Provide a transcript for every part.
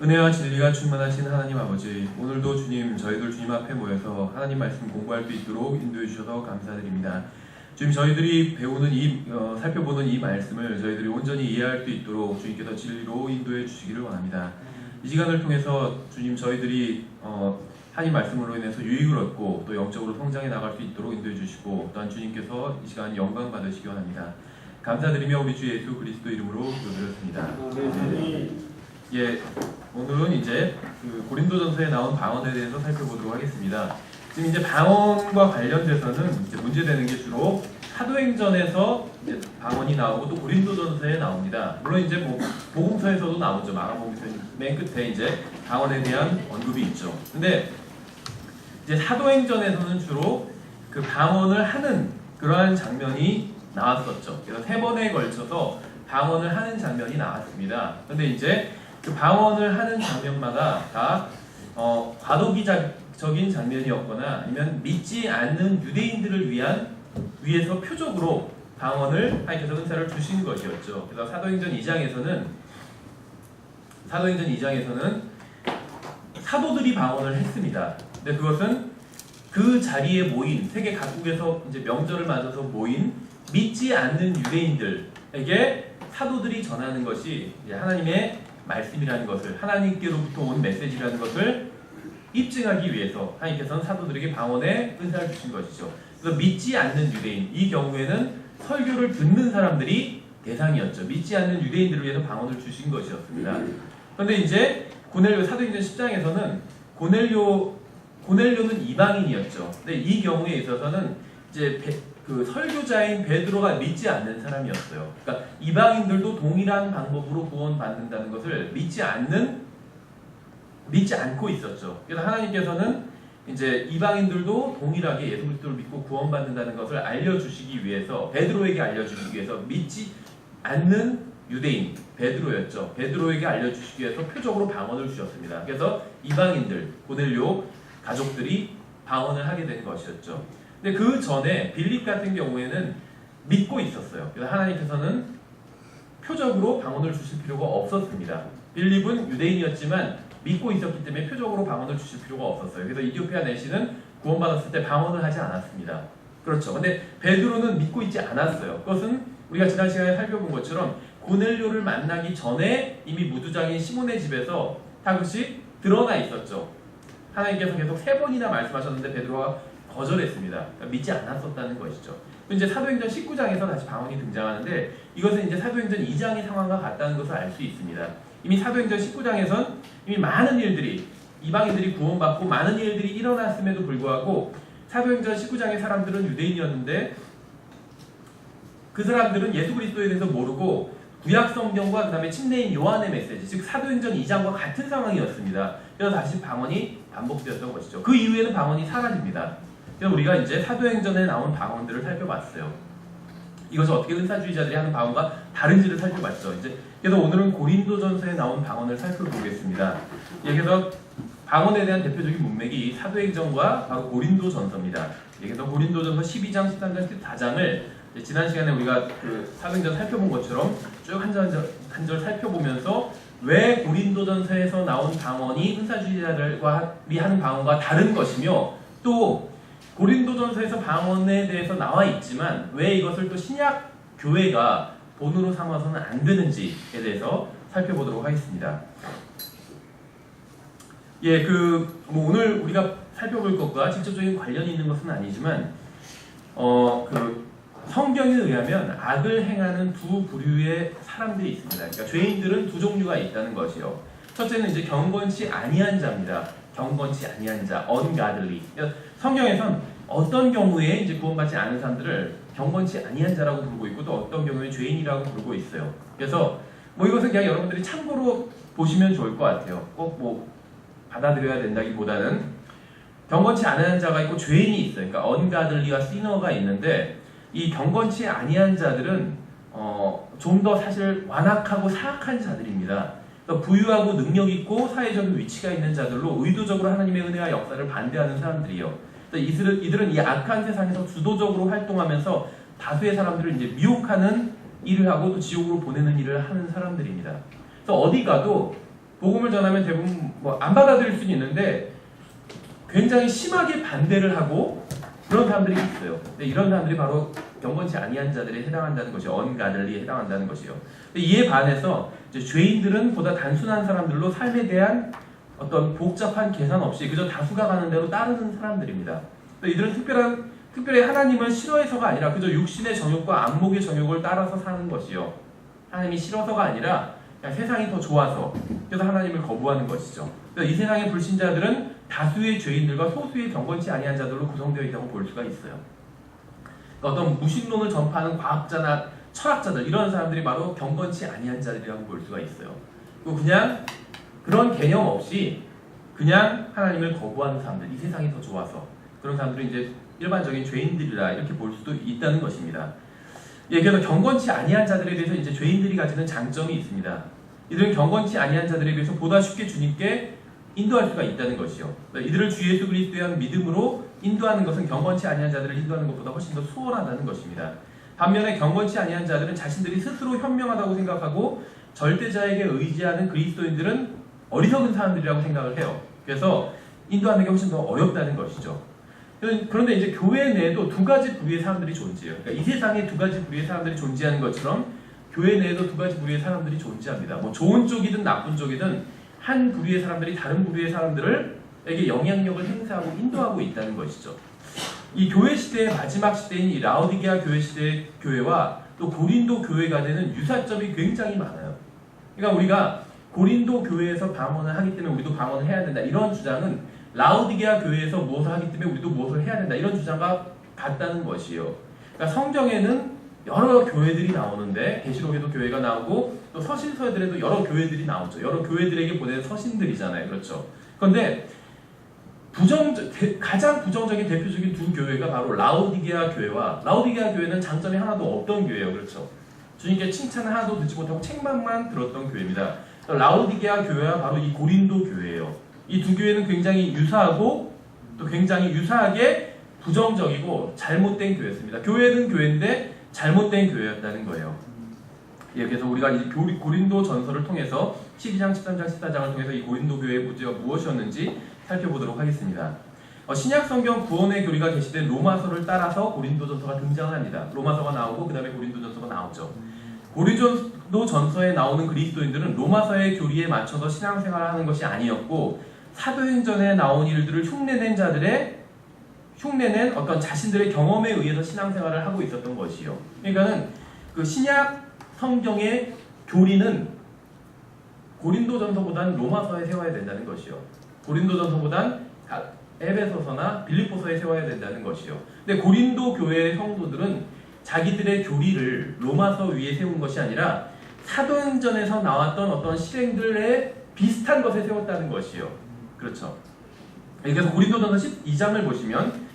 은혜와 진리가 충만하신 하나님 아버지, 오늘도 주님, 저희들 주님 앞에 모여서 하나님 말씀 공부할 수 있도록 인도해 주셔서 감사드립니다. 주님, 저희들이 배우는 살펴보는 이 말씀을 저희들이 온전히 이해할 수 있도록 주님께서 진리로 인도해 주시기를 원합니다. 이 시간을 통해서 주님, 저희들이 하나님 말씀으로 인해서 유익을 얻고 또 영적으로 성장해 나갈 수 있도록 인도해 주시고, 또한 주님께서 이 시간 영광 받으시기 원합니다. 감사드리며 우리 주 예수 그리스도 이름으로 기도드렸습니다. 예, 오늘은 이제 그 고린도전서에 나온 방언에 대해서 살펴보도록 하겠습니다. 지금 이제 방언과 관련돼서는 이제 문제되는 게 주로 사도행전에서 이제 방언이 나오고 또 고린도전서에 나옵니다. 물론 이제 뭐 복음서에서도 나오죠. 마가복음서 맨 끝에 이제 방언에 대한 언급이 있죠. 근데 이제 사도행전에서는 주로 그 방언을 하는 그러한 장면이 나왔었죠. 그래서 3번에 걸쳐서 방언을 하는 장면이 나왔습니다. 근데 이제 그 방언을 하는 장면마다 다 과도기적인 장면이었거나 아니면 믿지 않는 유대인들을 위해서 표적으로 방언을 하나님께서 은사를 주신 것이었죠. 그래서 사도행전 2장에서는 사도들이 방언을 했습니다. 근데 그것은 그 자리에 모인 세계 각국에서 이제 명절을 맞아서 모인 믿지 않는 유대인들에게 사도들이 전하는 것이 이제 하나님의 말씀이라는 것을, 하나님께로부터 온 메시지라는 것을 입증하기 위해서 하나님께서는 사도들에게 방언의 은사를 주신 것이죠. 그래서 믿지 않는 유대인, 이 경우에는 설교를 듣는 사람들이 대상이었죠. 믿지 않는 유대인들을 위해서 방언을 주신 것이었습니다. 그런데 이제 고넬료, 사도행전 10장에서는 고넬료는 이방인이었죠. 근데 이 경우에 있어서는 이제 그 설교자인 베드로가 믿지 않는 사람이었어요. 그러니까 이방인들도 동일한 방법으로 구원받는다는 것을 믿지 않고 있었죠. 그래서 하나님께서는 이제 이방인들도 동일하게 예수 그리스도를 믿고 구원받는다는 것을 알려주시기 위해서, 베드로에게 알려주시기 위해서 믿지 않는 유대인 베드로였죠. 베드로에게 알려주시기 위해서 표적으로 방언을 주셨습니다. 그래서 이방인들, 고넬료 가족들이 방언을 하게 된 것이었죠. 근데 그 전에 빌립 같은 경우에는 믿고 있었어요. 그래서 하나님께서는 표적으로 방언을 주실 필요가 없었습니다. 빌립은 유대인이었지만 믿고 있었기 때문에 표적으로 방언을 주실 필요가 없었어요. 그래서 이디오피아 내시는 구원받았을 때 방언을 하지 않았습니다. 그렇죠. 근데 베드로는 믿고 있지 않았어요. 그것은 우리가 지난 시간에 살펴본 것처럼 고넬료를 만나기 전에 이미 무두장인 시몬의 집에서 다그것이 드러나 있었죠. 하나님께서 계속 3번이나 말씀하셨는데 베드로가 거절했습니다. 그러니까 믿지 않았었다는 것이죠. 이제 사도행전 19장에서 다시 방언이 등장하는데 이것은 이제 사도행전 2장의 상황과 같다는 것을 알 수 있습니다. 이미 사도행전 19장에선 이미 많은 일들이, 이방인들이 구원받고 많은 일들이 일어났음에도 불구하고 사도행전 19장의 사람들은 유대인이었는데 그 사람들은 예수 그리스도에 대해서 모르고 구약 성경과 그 다음에 침례인 요한의 메시지, 즉 사도행전 2장과 같은 상황이었습니다. 그래서 다시 방언이 반복되었던 것이죠. 그 이후에는 방언이 사라집니다. 그래서 우리가 이제 사도행전에 나온 방언들을 살펴봤어요. 이것을 어떻게 은사주의자들이 하는 방언과 다른지를 살펴봤죠. 이제 그래서 오늘은 고린도전서에 나온 방언을 살펴보겠습니다. 그래서 방언에 대한 대표적인 문맥이 사도행전과 바로 고린도전서입니다. 그래서 고린도전서 12장, 13장, 14장을 지난 시간에 우리가 그 사도행전 살펴본 것처럼 쭉 한 절 살펴보면서 왜 고린도전서에서 나온 방언이 은사주의자들이 하는 방언과 다른 것이며, 또 고린도전서에서 방언에 대해서 나와 있지만 왜 이것을 또 신약 교회가 본으로 삼아서는 안 되는지에 대해서 살펴보도록 하겠습니다. 예, 뭐 오늘 우리가 살펴볼 것과 직접적인 관련이 있는 것은 아니지만, 성경에 의하면 악을 행하는 두 부류의 사람들이 있습니다. 그러니까 죄인들은 두 종류가 있다는 것이요. 첫째는 이제 경건치 아니한 자입니다. 경건치 아니한 자, ungodly. 성경에선 어떤 경우에 이제 구원받지 않은 사람들을 경건치 아니한 자라고 부르고 있고, 또 어떤 경우에 죄인이라고 부르고 있어요. 그래서 뭐 이것은 그냥 여러분들이 참고로 보시면 좋을 것 같아요. 꼭 뭐 받아들여야 된다기보다는 경건치 않은 자가 있고 죄인이 있어요. 그러니까 ungodly와 sinner가 있는데, 이 경건치 아니한 자들은 좀 더 사실 완악하고 사악한 자들입니다. 그러니까 부유하고 능력 있고 사회적인 위치가 있는 자들로 의도적으로 하나님의 은혜와 역사를 반대하는 사람들이요. 이들은 이 악한 세상에서 주도적으로 활동하면서 다수의 사람들을 이제 미혹하는 일을 하고 또 지옥으로 보내는 일을 하는 사람들입니다. 그래서 어디 가도 복음을 전하면 대부분 뭐 안 받아들일 수는 있는데 굉장히 심하게 반대를 하고 그런 사람들이 있어요. 근데 이런 사람들이 바로 경건치 아니한 자들에 해당한다는 것이요. 언가들리에 해당한다는 것이요. 이에 반해서 이제 죄인들은 보다 단순한 사람들로 삶에 대한 어떤 복잡한 계산 없이 그저 다수가 가는 대로 따르는 사람들입니다. 이들은 특별히 하나님을 싫어해서가 아니라 그저 육신의 정욕과 안목의 정욕을 따라서 사는 것이요. 하나님이 싫어서가 아니라 그냥 세상이 더 좋아서 그래서 하나님을 거부하는 것이죠. 이 세상의 불신자들은 다수의 죄인들과 소수의 경건치 아니한 자들로 구성되어 있다고 볼 수가 있어요. 어떤 무신론을 전파하는 과학자나 철학자들 이런 사람들이 바로 경건치 아니한 자들이라고 볼 수가 있어요. 그냥 그런 개념 없이 그냥 하나님을 거부하는 사람들, 이 세상이 더 좋아서 그런 사람들은 이제 일반적인 죄인들이라 이렇게 볼 수도 있다는 것입니다. 예, 그래서 경건치 아니한 자들에 대해서 이제 죄인들이 가지는 장점이 있습니다. 이들은 경건치 아니한 자들에 비해서 보다 쉽게 주님께 인도할 수가 있다는 것이요. 이들을 주 예수 그리스도에 대한 믿음으로 인도하는 것은 경건치 아니한 자들을 인도하는 것보다 훨씬 더 수월하다는 것입니다. 반면에 경건치 아니한 자들은 자신들이 스스로 현명하다고 생각하고 절대자에게 의지하는 그리스도인들은 어리석은 사람들이라고 생각을 해요. 그래서 인도하는 게 훨씬 더 어렵다는 것이죠. 그런데 이제 교회 내에도 두 가지 부류의 사람들이 존재해요. 그러니까 이 세상에 두 가지 부류의 사람들이 존재하는 것처럼 교회 내에도 두 가지 부류의 사람들이 존재합니다. 뭐 좋은 쪽이든 나쁜 쪽이든 한 부류의 사람들이 다른 부류의 사람들에게 영향력을 행사하고 인도하고 있다는 것이죠. 이 교회 시대의 마지막 시대인 이 라오디게아 교회 시대의 교회와 또 고린도 교회가 되는 유사점이 굉장히 많아요. 그러니까 우리가 고린도 교회에서 방언을 하기 때문에 우리도 방언을 해야 된다. 이런 주장은 라오디게아 교회에서 무엇을 하기 때문에 우리도 무엇을 해야 된다. 이런 주장과 같다는 것이에요. 그러니까 성경에는 여러 교회들이 나오는데 계시록에도 교회가 나오고 또 서신서들에도 여러 교회들이 나오죠. 여러 교회들에게 보낸 서신들이잖아요. 그렇죠. 그런데 가장 부정적인 대표적인 두 교회가 바로 라오디게아 교회와 라오디게아 교회는 장점이 하나도 없던 교회예요. 그렇죠. 주님께 칭찬을 하나도 듣지 못하고 책망만 들었던 교회입니다. 라오디게아 교회와 바로 이 고린도 교회예요. 이 두 교회는 굉장히 유사하고 또 굉장히 유사하게 부정적이고 잘못된 교회였습니다. 교회는 교회인데 잘못된 교회였다는 거예요. 예, 그래서 우리가 이 고린도 전서를 통해서 12장, 13장, 14장을 통해서 이 고린도 교회의 문제가 무엇이었는지 살펴보도록 하겠습니다. 신약 성경 구원의 교리가 게시된 로마서를 따라서 고린도 전서가 등장을 합니다. 로마서가 나오고 그 다음에 고린도 전서가 나오죠. 고린도 전서에 나오는 그리스도인들은 로마서의 교리에 맞춰서 신앙생활을 하는 것이 아니었고 사도행전에 나온 일들을 흉내낸 어떤 자신들의 경험에 의해서 신앙생활을 하고 있었던 것이요. 그러니까는 그 신약 성경의 교리는 고린도전서보다는 로마서에 세워야 된다는 것이요. 고린도전서보다는 에베소서나 빌립보서에 세워야 된다는 것이요. 근데 고린도 교회의 성도들은 자기들의 교리를 로마서 위에 세운 것이 아니라 사도행전에서 나왔던 어떤 실행들에 비슷한 것에 세웠다는 것이요. 그렇죠. 그래서 고린도전서 12장을 보시면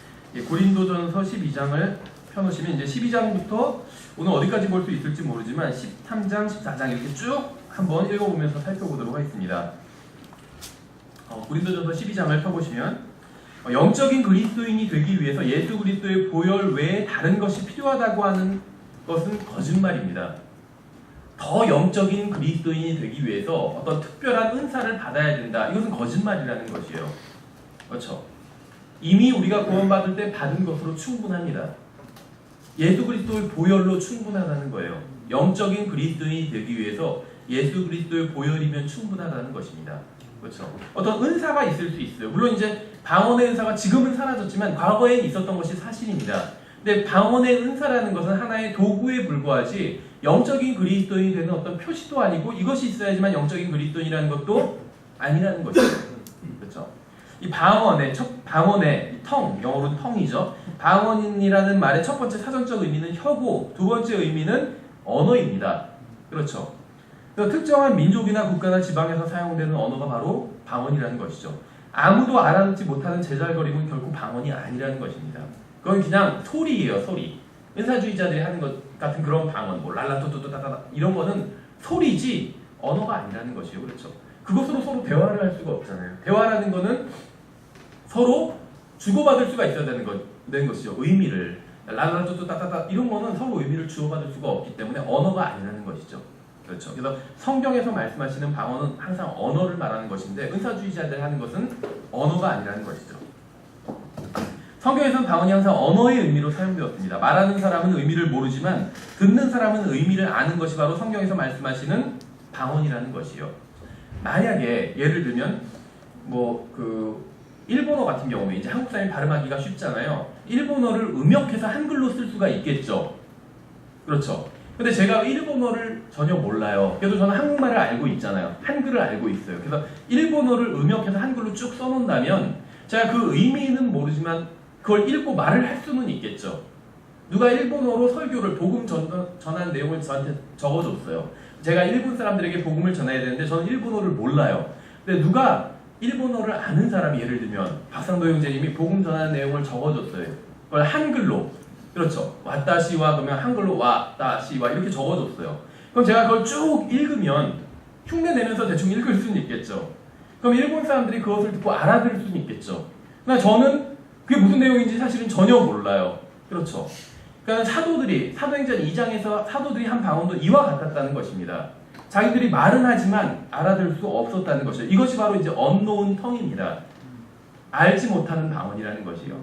고린도전서 12장을 펴놓으시면 이제 12장부터 오늘 어디까지 볼 수 있을지 모르지만 13장, 14장 이렇게 쭉 한번 읽어보면서 살펴보도록 하겠습니다. 고린도전서 12장을 펴보시면 영적인 그리스도인이 되기 위해서 예수 그리스도의 보혈 외에 다른 것이 필요하다고 하는 것은 거짓말입니다. 더 영적인 그리스도인이 되기 위해서 어떤 특별한 은사를 받아야 된다. 이것은 거짓말이라는 것이에요. 그렇죠? 이미 우리가 구원받을 때 받은 것으로 충분합니다. 예수 그리스도의 보혈로 충분하다는 거예요. 영적인 그리스도인이 되기 위해서 예수 그리스도의 보혈이면 충분하다는 것입니다. 그렇죠? 어떤 은사가 있을 수 있어요. 물론 이제 방언의 은사가 지금은 사라졌지만 과거에 있었던 것이 사실입니다. 근데 방언의 은사라는 것은 하나의 도구에 불과하지 영적인 그리스도인이 되는 어떤 표시도 아니고 이것이 있어야지만 영적인 그리스도인이라는 것도 아니라는 것이에요. 그렇죠? 이 방언의 텅, 영어로는 텅이죠. 방언이라는 말의 첫 번째 사전적 의미는 혀고 두 번째 의미는 언어입니다. 그렇죠? 특정한 민족이나 국가나 지방에서 사용되는 언어가 바로 방언이라는 것이죠. 아무도 알아듣지 못하는 제잘거림은 결국 방언이 아니라는 것입니다. 그건 그냥 소리예요, 소리. 은사주의자들이 하는 것 같은 그런 방언, 뭐 랄라뚜뚜뚜따따 이런 거는 소리지 언어가 아니라는 것이에요. 그렇죠? 그것으로 서로 대화를 할 수가 없잖아요. 대화라는 거는 서로 주고받을 수가 있어야 되는 것이죠. 의미를 랄라뚜뚜따따 이런 거는 서로 의미를 주고받을 수가 없기 때문에 언어가 아니라는 것이죠. 그렇죠. 그래서 성경에서 말씀하시는 방언은 항상 언어를 말하는 것인데 은사주의자들 하는 것은 언어가 아니라는 것이죠. 성경에서는 방언이 항상 언어의 의미로 사용되었습니다. 말하는 사람은 의미를 모르지만 듣는 사람은 의미를 아는 것이 바로 성경에서 말씀하시는 방언이라는 것이요. 만약에 예를 들면 일본어 같은 경우에 이제 한국 사람이 발음하기가 쉽잖아요. 일본어를 음역해서 한글로 쓸 수가 있겠죠. 그렇죠. 근데 제가 일본어를 전혀 몰라요. 그래도 저는 한국말을 알고 있잖아요. 한글을 알고 있어요. 그래서 일본어를 음역해서 한글로 쭉 써놓는다면 제가 그 의미는 모르지만 그걸 읽고 말을 할 수는 있겠죠. 누가 일본어로 설교를 복음 전한 내용을 저한테 적어줬어요. 제가 일본 사람들에게 복음을 전해야 되는데 저는 일본어를 몰라요. 근데 누가 일본어를 아는 사람이 예를 들면 박상도 형제님이 복음 전하는 내용을 적어줬어요. 그걸 한글로, 그렇죠. 와따시와 그러면 한글로 와따시와 이렇게 적어줬어요. 그럼 제가 그걸 쭉 읽으면 흉내 내면서 대충 읽을 수는 있겠죠. 그럼 일본 사람들이 그것을 듣고 알아들을 수는 있겠죠. 그러나 저는 그게 무슨 내용인지 사실은 전혀 몰라요. 그렇죠. 그러니까 사도행전 2장에서 사도들이 한 방언도 이와 같았다는 것입니다. 자기들이 말은 하지만 알아들을 수 없었다는 것이죠. 이것이 바로 이제 unknown tongue입니다. 알지 못하는 방언이라는 것이요.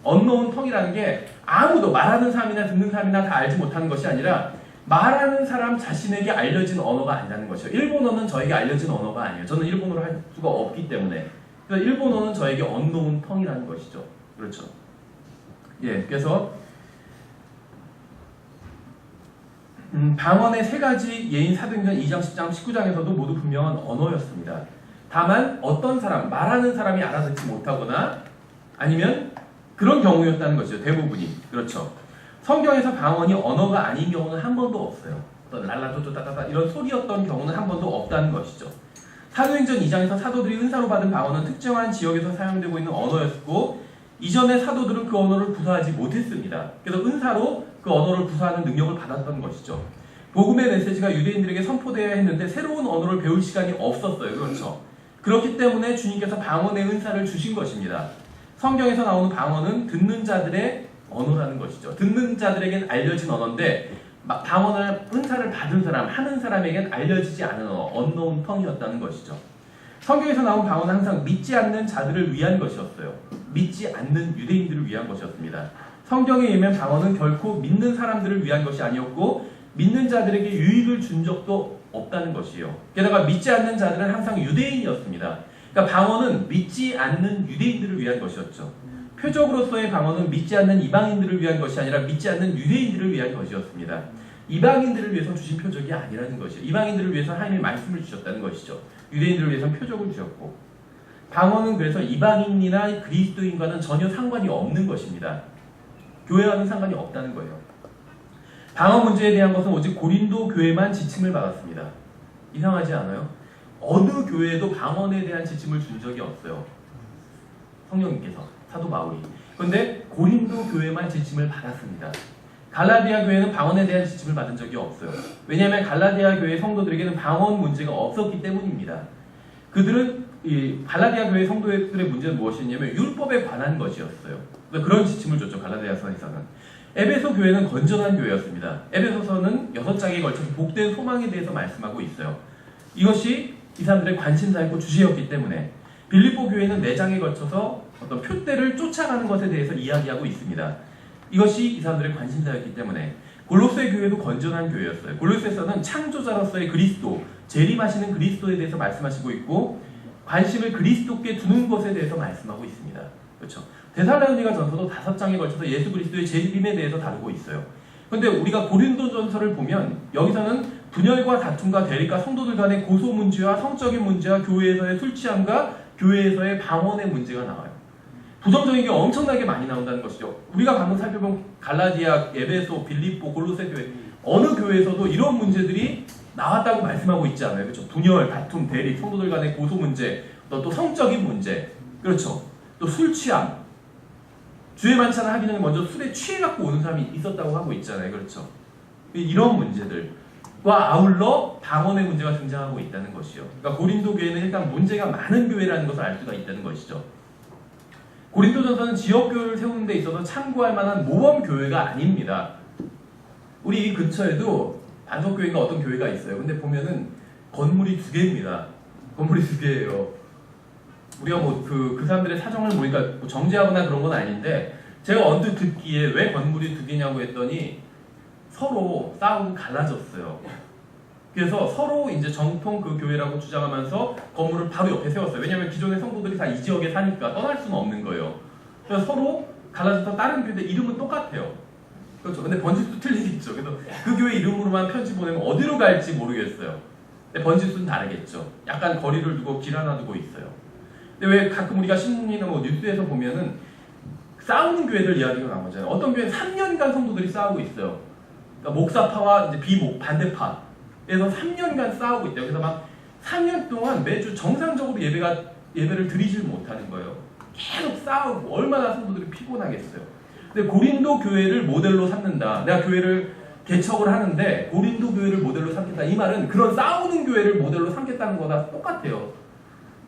unknown tongue이라는 게 아무도 말하는 사람이나 듣는 사람이나 다 알지 못하는 것이 아니라 말하는 사람 자신에게 알려진 언어가 아니라는 것이요. 일본어는 저에게 알려진 언어가 아니에요. 저는 일본어를 할 수가 없기 때문에. 그래서 일본어는 저에게 unknown tongue이라는 것이죠. 그렇죠. 예, 그래서 방언의 세 가지 예인 사도행전 2장, 10장, 19장에서도 모두 분명한 언어였습니다. 다만 어떤 사람, 말하는 사람이 알아듣지 못하거나 아니면 그런 경우였다는 것이죠. 대부분이. 그렇죠. 성경에서 방언이 언어가 아닌 경우는 한 번도 없어요. 어떤 랄라토토따따따 이런 소리였던 경우는 한 번도 없다는 것이죠. 사도행전 2장에서 사도들이 은사로 받은 방언은 특정한 지역에서 사용되고 있는 언어였고 이전의 사도들은 그 언어를 구사하지 못했습니다. 그래서 은사로 그 언어를 구사하는 능력을 받았던 것이죠. 복음의 메시지가 유대인들에게 선포되어야 했는데 새로운 언어를 배울 시간이 없었어요. 그렇죠. 그렇기 때문에 주님께서 방언의 은사를 주신 것입니다. 성경에서 나오는 방언은 듣는 자들의 언어라는 것이죠. 듣는 자들에겐 알려진 언어인데 방언을 은사를 받은 사람, 하는 사람에겐 알려지지 않은 언어, unknown tongue이었다는 것이죠. 성경에서 나온 방언은 항상 믿지 않는 자들을 위한 것이었어요. 믿지 않는 유대인들을 위한 것이었습니다. 성경에 의하면 방언은 결코 믿는 사람들을 위한 것이 아니었고 믿는 자들에게 유익을 준 적도 없다는 것이요. 게다가 믿지 않는 자들은 항상 유대인이었습니다. 그러니까 방언은 믿지 않는 유대인들을 위한 것이었죠. 표적으로서의 방언은 믿지 않는 이방인들을 위한 것이 아니라 믿지 않는 유대인들을 위한 것이었습니다. 이방인들을 위해서 주신 표적이 아니라는 것이죠. 이방인들을 위해서 하나님이 말씀을 주셨다는 것이죠. 유대인들을 위해서는 표적을 주셨고 방언은 그래서 이방인이나 그리스도인과는 전혀 상관이 없는 것입니다. 교회와는 상관이 없다는 거예요. 방언 문제에 대한 것은 오직 고린도 교회만 지침을 받았습니다. 이상하지 않아요? 어느 교회에도 방언에 대한 지침을 준 적이 없어요. 성령님께서, 사도 바울이. 그런데 고린도 교회만 지침을 받았습니다. 갈라디아 교회는 방언에 대한 지침을 받은 적이 없어요. 왜냐하면 갈라디아 교회 성도들에게는 방언 문제가 없었기 때문입니다. 그들은 갈라디아 교회 성도들의 문제는 무엇이었냐면 율법에 관한 것이었어요. 그런 지침을 줬죠. 갈라디아서에서는. 에베소 교회는 건전한 교회였습니다. 에베소서는 6장에 걸쳐서 복된 소망에 대해서 말씀하고 있어요. 이것이 이 사람들의 관심사였고 주제였기 때문에 빌립보 교회는 4장에 걸쳐서 어떤 표대를 쫓아가는 것에 대해서 이야기하고 있습니다. 이것이 이 사람들의 관심사였기 때문에 골로새 교회도 건전한 교회였어요. 골로새서는 창조자로서의 그리스도, 재림하시는 그리스도에 대해서 말씀하시고 있고 관심을 그리스도께 두는 것에 대해서 말씀하고 있습니다. 그렇죠. 데살로니가 전서도 5장에 걸쳐서 예수 그리스도의 재림에 대해서 다루고 있어요. 그런데 우리가 고린도전서를 보면 여기서는 분열과 다툼과 대립과 성도들 간의 고소 문제와 성적인 문제와 교회에서의 술 취함과 교회에서의 방언의 문제가 나와요. 부정적인 게 엄청나게 많이 나온다는 것이죠. 우리가 방금 살펴본 갈라디아, 에베소, 빌립보, 골로새 교회 어느 교회에서도 이런 문제들이 나왔다고 말씀하고 있지 않아요. 그렇죠? 분열, 다툼, 대립, 성도들 간의 고소 문제, 또 성적인 문제, 그렇죠? 또 술 취함. 주의 만찬을 하기 전에 먼저 술에 취해갖고 오는 사람이 있었다고 하고 있잖아요. 그렇죠? 이런 문제들과 아울러 방언의 문제가 등장하고 있다는 것이죠. 그러니까 고린도 교회는 일단 문제가 많은 교회라는 것을 알 수가 있다는 것이죠. 고린도전서는 지역교회를 세우는 데 있어서 참고할 만한 모범교회가 아닙니다. 우리 이 근처에도 안석교회인가 어떤 교회가 있어요. 근데 보면은 건물이 2개입니다. 건물이 2개예요. 우리가 뭐 그 사람들의 사정을 보니까 뭐 정죄하거나 그런 건 아닌데 제가 언뜻 듣기에 왜 건물이 2개냐고 했더니 서로 싸우고 갈라졌어요. 그래서 서로 이제 정통 그 교회라고 주장하면서 건물을 바로 옆에 세웠어요. 왜냐하면 기존의 성도들이 다 이 지역에 사니까 떠날 수는 없는 거예요. 그래서 서로 갈라져서 다른 교회인데 이름은 똑같아요. 그렇죠. 근데 번지수 틀리겠죠. 그래서 그 교회 이름으로만 편지 보내면 어디로 갈지 모르겠어요. 근데 번지수는 다르겠죠. 약간 거리를 두고 길 하나 두고 있어요. 근데 왜 가끔 우리가 신문이나 뭐 뉴스에서 보면은 싸우는 교회들 이야기가 나오잖아요. 어떤 교회는 3년간 성도들이 싸우고 있어요. 그러니까 목사파와 이제 반대파. 그래서 3년간 싸우고 있대요. 그래서 막 3년 동안 매주 정상적으로 예배를 드리질 못하는 거예요. 계속 싸우고 얼마나 성도들이 피곤하겠어요. 근데 고린도 교회를 모델로 삼는다. 내가 교회를 개척을 하는데 고린도 교회를 모델로 삼겠다. 이 말은 그런 싸우는 교회를 모델로 삼겠다는 거다 똑같아요.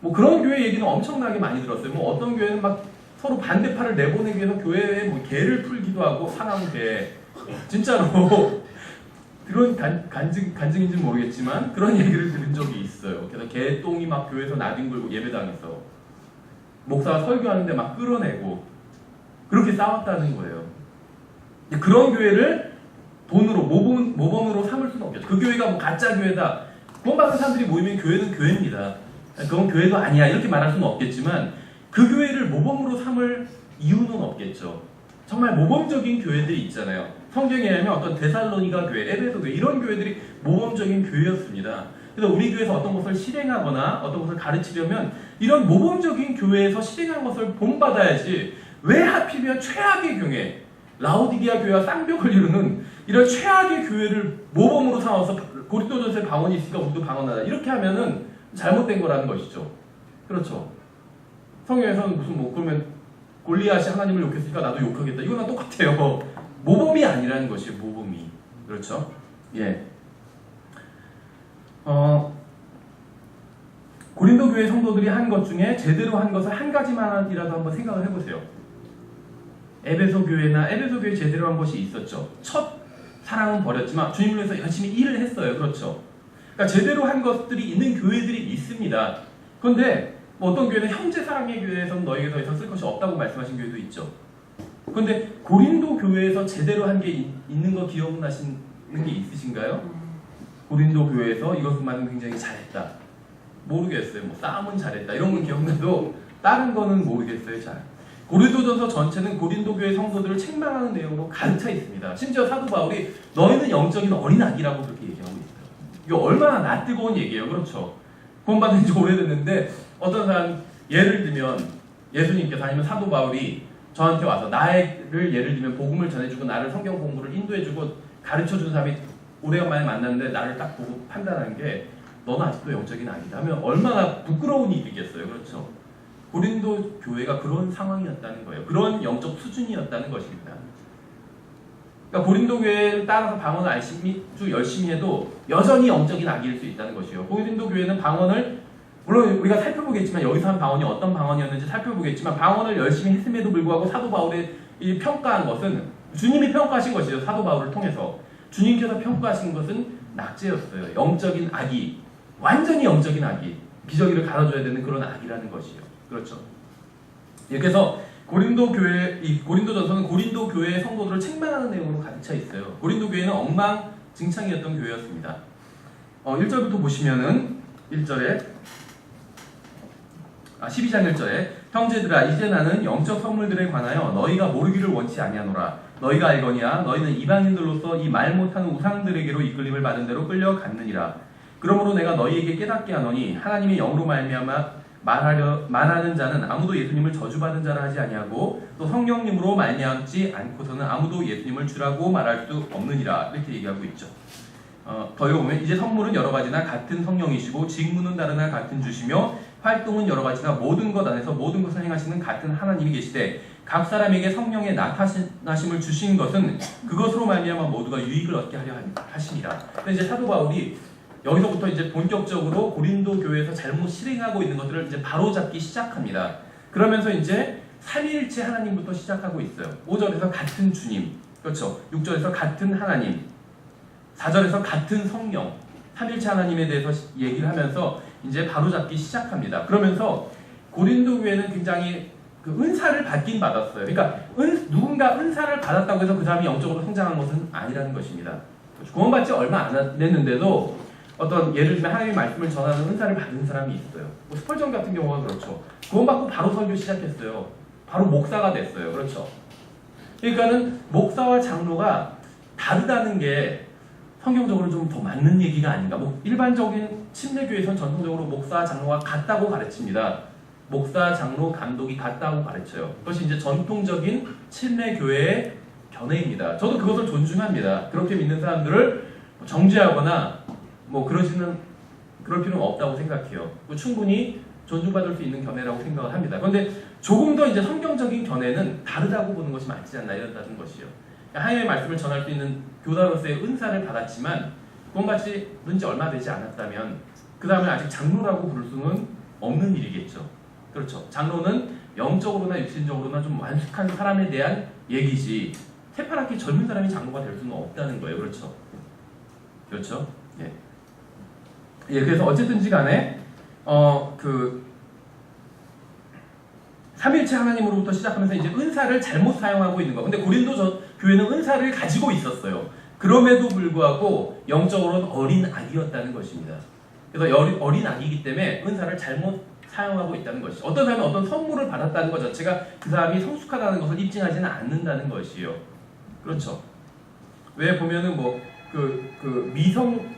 뭐 그런 교회 얘기는 엄청나게 많이 들었어요. 뭐 어떤 교회는 막 서로 반대파를 내보내기 위해서 교회에 뭐 개를 풀기도 하고 상황대 진짜로 그런 간증인지는 모르겠지만 그런 얘기를 들은 적이 있어요. 그래서 개똥이 막 교회에서 나뒹굴고 예배당에서 목사가 설교하는데 막 끌어내고 그렇게 싸웠다는 거예요. 그런 교회를 돈으로 모범으로 삼을 수는 없겠죠. 그 교회가 뭐 가짜 교회다. 구원받은 사람들이 모이면 교회는 교회입니다. 그건 교회도 아니야 이렇게 말할 수는 없겠지만 그 교회를 모범으로 삼을 이유는 없겠죠. 정말 모범적인 교회들이 있잖아요. 성경에 의하면 어떤 데살로니가 교회, 에베소 교회 이런 교회들이 모범적인 교회였습니다. 그래서 우리 교회에서 어떤 것을 실행하거나 어떤 것을 가르치려면 이런 모범적인 교회에서 실행한 것을 본받아야지 왜 하필이면 최악의 교회, 라오디게아 교회와 쌍벽을 이루는 이런 최악의 교회를 모범으로 삼아서 고린도전서에 방언이 있으니까 우리도 방언하자 이렇게 하면은 잘못된 거라는 것이죠. 그렇죠. 성경에서는 무슨 뭐 그러면 골리앗이 하나님을 욕했으니까 나도 욕하겠다. 이거랑 똑같아요. 모범이 아니라는 것이에요. 모범이. 그렇죠? 예. 고린도 교회 성도들이 한 것 중에 제대로 한 것을 한 가지만이라도 한번 생각을 해보세요. 에베소 교회 제대로 한 것이 있었죠. 첫 사랑은 버렸지만 주님을 위해서 열심히 일을 했어요. 그렇죠? 그러니까 제대로 한 것들이 있는 교회들이 있습니다. 그런데 뭐 어떤 교회는 형제 사랑의 교회에서는 너에게 더 이상 쓸 것이 없다고 말씀하신 교회도 있죠. 그런데 고린도 교회에서 제대로 한 게 있는 거 기억나시는 게 있으신가요? 고린도 교회에서 이것만은 굉장히 잘했다. 모르겠어요. 뭐 싸움은 잘했다. 이런 건 기억나도 다른 거는 모르겠어요. 잘. 고린도전서 전체는 고린도 교회 성도들을 책망하는 내용으로 가득 차 있습니다. 심지어 사도 바울이 너희는 영적인 어린아기라고 그렇게 얘기하고 있어요. 이거 얼마나 낯뜨거운 얘기예요. 그렇죠? 구원받은 지 오래됐는데 어떤 사람 예를 들면 예수님께서 아니면 사도 바울이 저한테 와서 나를 예를 들면 복음을 전해주고 나를 성경 공부를 인도해주고 가르쳐준 사람이 오래간만에 만났는데 나를 딱 보고 판단하는 게 너는 아직도 영적인 아기다 하면 얼마나 부끄러운 일이겠어요. 그렇죠? 고린도 교회가 그런 상황이었다는 거예요. 그런 영적 수준이었다는 것입니다. 그러니까 고린도 교회를 따라서 방언을 열심히 해도 여전히 영적인 아기일 수 있다는 것이에요. 고린도 교회는 방언을 물론 우리가 살펴보겠지만 여기서 한 방언이 어떤 방언이었는지 살펴보겠지만 방언을 열심히 했음에도 불구하고 사도 바울의 이 평가한 것은 주님이 평가하신 것이죠. 사도 바울을 통해서 주님께서 평가하신 것은 낙제였어요. 영적인 아기, 완전히 영적인 아기, 기저귀를 갈아줘야 되는 그런 아기라는 것이에요. 그렇죠. 그래서 고린도전서는 고린도 교회의 성도들을 책망하는 내용으로 가득 차 있어요. 고린도 교회는 엉망진창이었던 교회였습니다. 1절부터 보시면은 1절에 12장 1절에 형제들아 이제 나는 영적 선물들에 관하여 너희가 모르기를 원치 아니하노라. 너희가 알거니와 너희는 이방인들로서 이 말 못하는 우상들에게로 이끌림을 받은 대로 끌려갔느니라. 그러므로 내가 너희에게 깨닫게 하노니 하나님의 영으로 말미암아 말하는 자는 아무도 예수님을 저주받은 자라 하지 아니하고 또 성령님으로 말미암지 않고서는 아무도 예수님을 주라고 말할 수 없느니라. 이렇게 얘기하고 있죠. 더 읽어보면 이제 선물은 여러 가지나 같은 성령이시고 직무는 다르나 같은 주시며 활동은 여러 가지나 모든 것 안에서 모든 것을 행하시는 같은 하나님이 계시되 각 사람에게 성령의 나타나심을 주신 것은 그것으로 말미암아 모두가 유익을 얻게 하려 하심이라. 근데 이제 사도 바울이 여기서부터 이제 본격적으로 고린도 교회에서 잘못 실행하고 있는 것들을 이제 바로잡기 시작합니다. 그러면서 이제 삼위일체 하나님부터 시작하고 있어요. 5절에서 같은 주님, 그렇죠. 6절에서 같은 하나님, 4절에서 같은 성령, 삼일체 하나님에 대해서 얘기를 하면서 이제 바로잡기 시작합니다. 그러면서 고린도 교회는 굉장히 그 은사를 받긴 받았어요. 그러니까 누군가 은사를 받았다고 해서 그 사람이 영적으로 성장한 것은 아니라는 것입니다. 구원받지 얼마 안 됐는데도 어떤 예를 들면 하나님의 말씀을 전하는 은사를 받은 사람이 있어요. 뭐 스펄전 같은 경우가 그렇죠. 구원받고 바로 설교 시작했어요. 바로 목사가 됐어요. 그렇죠. 그러니까는 목사와 장로가 다르다는 게 성경적으로 좀 더 맞는 얘기가 아닌가. 뭐 일반적인 침례교회에서는 전통적으로 목사, 장로가 같다고 가르칩니다. 목사, 장로, 감독이 같다고 가르쳐요. 그것이 이제 전통적인 침례교회의 견해입니다. 저도 그것을 존중합니다. 그렇게 믿는 사람들을 정죄하거나 뭐 그럴 필요는 없다고 생각해요. 충분히 존중받을 수 있는 견해라고 생각을 합니다. 그런데 조금 더 이제 성경적인 견해는 다르다고 보는 것이 맞지 않나 이런다는 것이요. 하나님의 말씀을 전할 수 있는 교사로서의 은사를 받았지만 구원받지 얼마 되지 않았다면 그 다음에 아직 장로라고 부를 수는 없는 일이겠죠. 그렇죠. 장로는 영적으로나 육신적으로나 좀 완숙한 사람에 대한 얘기지 새파랗게 젊은 사람이 장로가 될 수는 없다는 거예요. 그렇죠. 그렇죠. 예, 그래서 어쨌든지 간에 삼일체 하나님으로부터 시작하면서 이제 은사를 잘못 사용하고 있는 거. 근데 고린도 교회는 은사를 가지고 있었어요. 그럼에도 불구하고 영적으로는 어린 아기였다는 것입니다. 그래서 어린 아기이기 때문에 은사를 잘못 사용하고 있다는 것이죠. 어떤 사람이 어떤 선물을 받았다는 것 자체가 그 사람이 성숙하다는 것을 입증하지는 않는다는 것이요. 그렇죠. 왜 보면은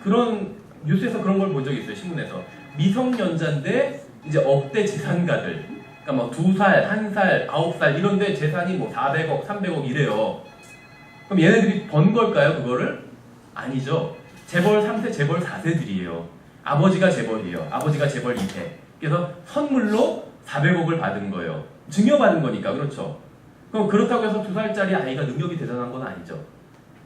그런 뉴스에서 그런 걸 본 적이 있어요. 신문에서 미성년자인데 이제 억대 재산가들, 그러니까 뭐 2살, 1살, 9살 이런데 재산이 뭐 400억, 300억 이래요. 그럼 얘네들이 번 걸까요? 그거를? 아니죠. 재벌 3세, 재벌 4세들이에요. 아버지가 재벌이에요. 아버지가 재벌 2세. 그래서 선물로 400억을 받은 거예요. 증여받은 거니까. 그렇죠. 그럼 그렇다고 해서 2살짜리 아이가 능력이 대단한 건 아니죠.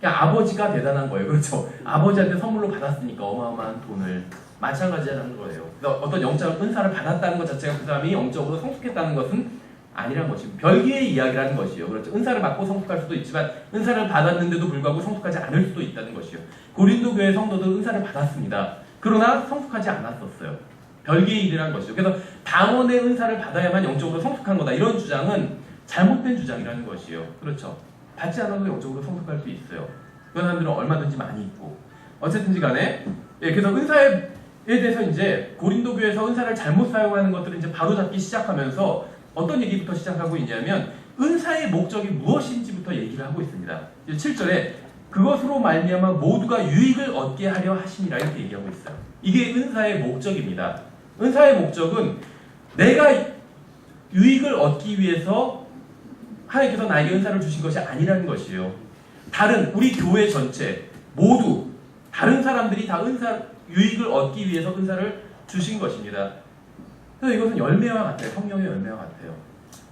그냥 아버지가 대단한 거예요. 그렇죠. 아버지한테 선물로 받았으니까 어마어마한 돈을. 마찬가지라는 거예요. 그래서 어떤 영적 은사를 받았다는 것 자체가 그 사람이 영적으로 성숙했다는 것은 아니란 것입니다. 별개의 이야기라는 것이요. 그렇죠. 은사를 받고 성숙할 수도 있지만 은사를 받았는데도 불구하고 성숙하지 않을 수도 있다는 것이요. 고린도 교회 성도들 은사를 받았습니다. 그러나 성숙하지 않았었어요. 별개의 일이라는 것이죠. 그래서 당원의 은사를 받아야만 영적으로 성숙한 거다. 이런 주장은 잘못된 주장이라는 것이요. 그렇죠. 받지 않아도 영적으로 성숙할 수 있어요. 그런 사람들은 얼마든지 많이 있고. 어쨌든지 간에 그래서 은사에 대해서 이제 고린도 교회에서 은사를 잘못 사용하는 것들을 이제 바로잡기 시작하면서 어떤 얘기부터 시작하고 있냐면 은사의 목적이 무엇인지부터 얘기를 하고 있습니다. 7절에 그것으로 말미암아 모두가 유익을 얻게 하려 하심이라 이렇게 얘기하고 있어요. 이게 은사의 목적입니다. 은사의 목적은 내가 유익을 얻기 위해서 하나님께서 나에게 은사를 주신 것이 아니라는 것이에요. 우리 교회 전체 모두 다른 사람들이 다 유익을 얻기 위해서 은사를 주신 것입니다. 그래서 이것은 열매와 같아요. 성령의 열매와 같아요.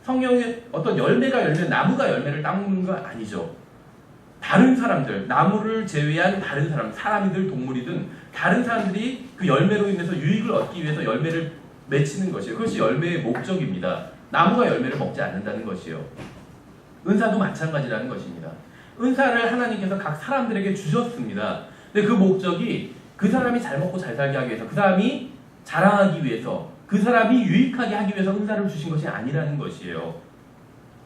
성령의 어떤 나무가 열매를 따먹는 거 아니죠. 다른 사람들, 나무를 제외한 다른 사람이든 동물이든 다른 사람들이 그 열매로 인해서 유익을 얻기 위해서 열매를 맺히는 것이에요. 그것이 열매의 목적입니다. 나무가 열매를 먹지 않는다는 것이에요. 은사도 마찬가지라는 것입니다. 은사를 하나님께서 각 사람들에게 주셨습니다. 근데 그 목적이 그 사람이 잘 먹고 잘 살게 하기 위해서, 그 사람이 자랑하기 위해서, 그 사람이 유익하게 하기 위해서 은사를 주신 것이 아니라는 것이에요.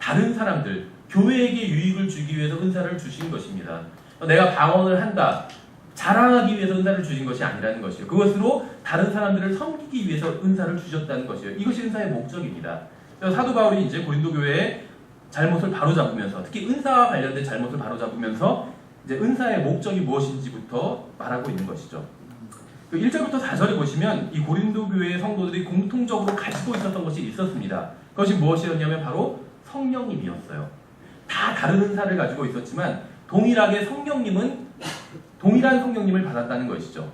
다른 사람들, 교회에게 유익을 주기 위해서 은사를 주신 것입니다. 내가 방언을 한다, 자랑하기 위해서 은사를 주신 것이 아니라는 것이에요. 그것으로 다른 사람들을 섬기기 위해서 은사를 주셨다는 것이에요. 이것이 은사의 목적입니다. 그래서 사도 바울이 이제 고린도 교회의 잘못을 바로잡으면서, 특히 은사와 관련된 잘못을 바로잡으면서 이제 은사의 목적이 무엇인지부터 말하고 있는 것이죠. 1절부터 4절에 보시면 이 고린도 교회의 성도들이 공통적으로 가지고 있었던 것이 있었습니다. 그것이 무엇이었냐면 바로 성령님이었어요. 다 다른 은사를 가지고 있었지만 동일한 성령님을 받았다는 것이죠.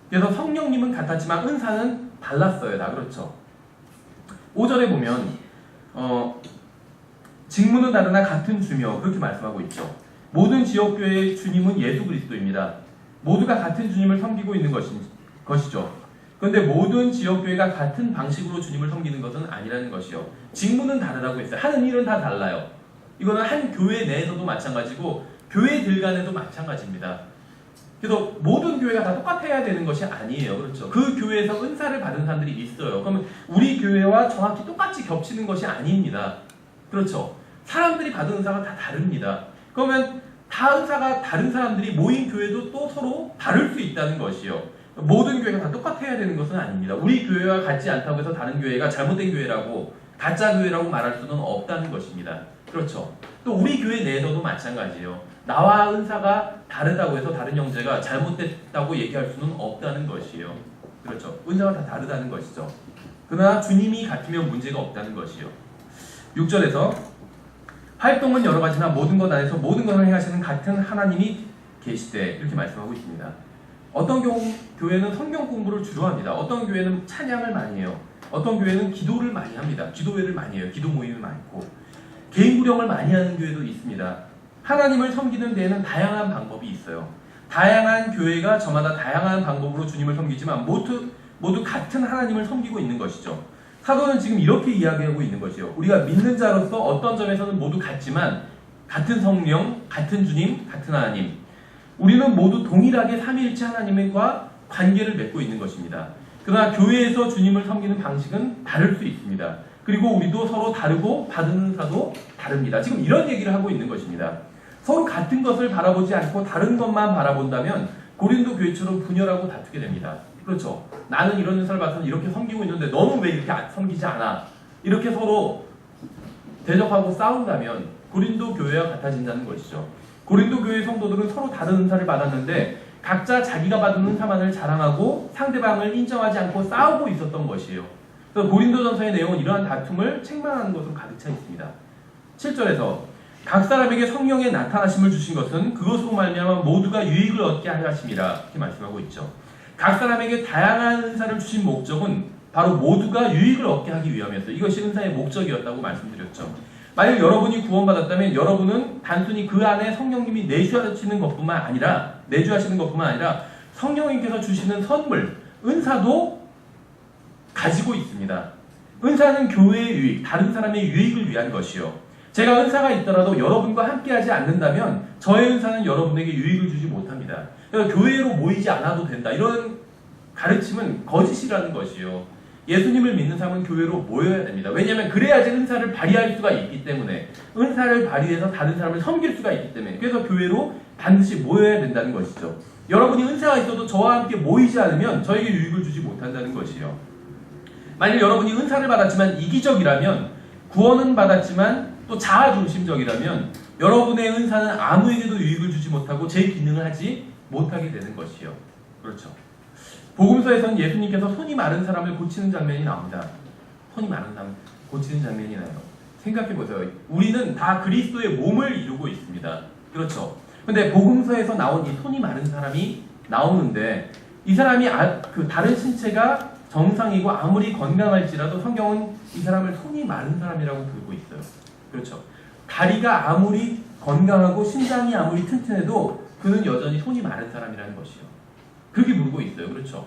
그래서 성령님은 같았지만 은사는 달랐어요. 다 그렇죠. 5절에 보면 직무는 다르나 같은 주며 그렇게 말씀하고 있죠. 모든 지역교회의 주님은 예수 그리스도입니다. 모두가 같은 주님을 섬기고 있는 것이죠. 그런데 모든 지역교회가 같은 방식으로 주님을 섬기는 것은 아니라는 것이요. 직무는 다르다고 했어요. 하는 일은 다 달라요. 이거는 한 교회 내에서도 마찬가지고 교회들 간에도 마찬가지입니다. 그래서 모든 교회가 다 똑같아야 되는 것이 아니에요. 그렇죠. 그 교회에서 은사를 받은 사람들이 있어요. 그러면 우리 교회와 정확히 똑같이 겹치는 것이 아닙니다. 그렇죠. 사람들이 받은 은사가 다 다릅니다. 그러면 다 은사가 다른 사람들이 모인 교회도 또 서로 다를 수 있다는 것이요. 모든 교회가 다 똑같아야 되는 것은 아닙니다. 우리 교회와 같지 않다고 해서 다른 교회가 잘못된 교회라고 가짜 교회라고 말할 수는 없다는 것입니다. 그렇죠. 또 우리 교회 내에서도 마찬가지예요. 나와 은사가 다르다고 해서 다른 형제가 잘못됐다고 얘기할 수는 없다는 것이에요. 그렇죠. 은사가 다 다르다는 것이죠. 그러나 주님이 같으면 문제가 없다는 것이요. 6절에서 활동은 여러 가지나 모든 것 안에서 모든 것을 행하시는 같은 하나님이 계시되 이렇게 말씀하고 있습니다. 어떤 교회는 성경 공부를 주로 합니다. 어떤 교회는 찬양을 많이 해요. 어떤 교회는 기도를 많이 합니다. 기도회를 많이 해요. 기도 모임이 많고 개인 구령을 많이 하는 교회도 있습니다. 하나님을 섬기는 데에는 다양한 방법이 있어요. 다양한 교회가 저마다 다양한 방법으로 주님을 섬기지만 모두 같은 하나님을 섬기고 있는 것이죠. 사도는 지금 이렇게 이야기하고 있는 것이요. 우리가 믿는 자로서 어떤 점에서는 모두 같지만 같은 성령, 같은 주님, 같은 하나님. 우리는 모두 동일하게 삼위일체 하나님과 관계를 맺고 있는 것입니다. 그러나 교회에서 주님을 섬기는 방식은 다를 수 있습니다. 그리고 우리도 서로 다르고 받은 은사도 다릅니다. 지금 이런 얘기를 하고 있는 것입니다. 서로 같은 것을 바라보지 않고 다른 것만 바라본다면 고린도 교회처럼 분열하고 다투게 됩니다. 그렇죠. 나는 이런 은사를 받아서 이렇게 섬기고 있는데 너는 왜 이렇게 섬기지 않아? 이렇게 서로 대적하고 싸운다면 고린도 교회와 같아진다는 것이죠. 고린도 교회 성도들은 서로 다른 은사를 받았는데 각자 자기가 받은 은사만을 자랑하고 상대방을 인정하지 않고 싸우고 있었던 것이에요. 그래서 고린도전서의 내용은 이러한 다툼을 책망하는 것으로 가득 차 있습니다. 7절에서 각 사람에게 성령의 나타나심을 주신 것은 그것으로 말미암아 모두가 유익을 얻게 하려 하심이라 이렇게 말씀하고 있죠. 각 사람에게 다양한 은사를 주신 목적은 바로 모두가 유익을 얻게 하기 위함이었어요. 이것이 은사의 목적이었다고 말씀드렸죠. 만약 여러분이 구원받았다면 여러분은 단순히 그 안에 성령님이 내주하시는 것뿐만 아니라 성령님께서 주시는 선물, 은사도 가지고 있습니다. 은사는 교회의 유익, 다른 사람의 유익을 위한 것이요. 제가 은사가 있더라도 여러분과 함께하지 않는다면 저의 은사는 여러분에게 유익을 주지 못합니다. 그래서 교회로 모이지 않아도 된다. 이런 가르침은 거짓이라는 것이요. 예수님을 믿는 사람은 교회로 모여야 됩니다. 왜냐하면 그래야지 은사를 발휘할 수가 있기 때문에, 은사를 발휘해서 다른 사람을 섬길 수가 있기 때문에, 그래서 교회로 반드시 모여야 된다는 것이죠. 여러분이 은사가 있어도 저와 함께 모이지 않으면 저에게 유익을 주지 못한다는 것이요. 만약 여러분이 은사를 받았지만 이기적이라면, 구원은 받았지만 또 자아중심적이라면 여러분의 은사는 아무에게도 유익을 주지 못하고 제 기능을 하지 못하게 되는 것이요. 그렇죠. 복음서에서는 예수님께서 손이 마른 사람을 고치는 장면이 나옵니다. 손이 마른 사람 고치는 장면이 나요. 생각해보세요. 우리는 다 그리스도의 몸을 이루고 있습니다. 그렇죠. 근데 복음서에서 나온 이 손이 마른 사람이 나오는데 이 사람이 그 다른 신체가 정상이고 아무리 건강할지라도 성경은 이 사람을 손이 마른 사람이라고 부르고 있어요. 그렇죠. 다리가 아무리 건강하고 심장이 아무리 튼튼해도 그는 여전히 손이 마른 사람이라는 것이요. 그렇게 물고 있어요. 그렇죠.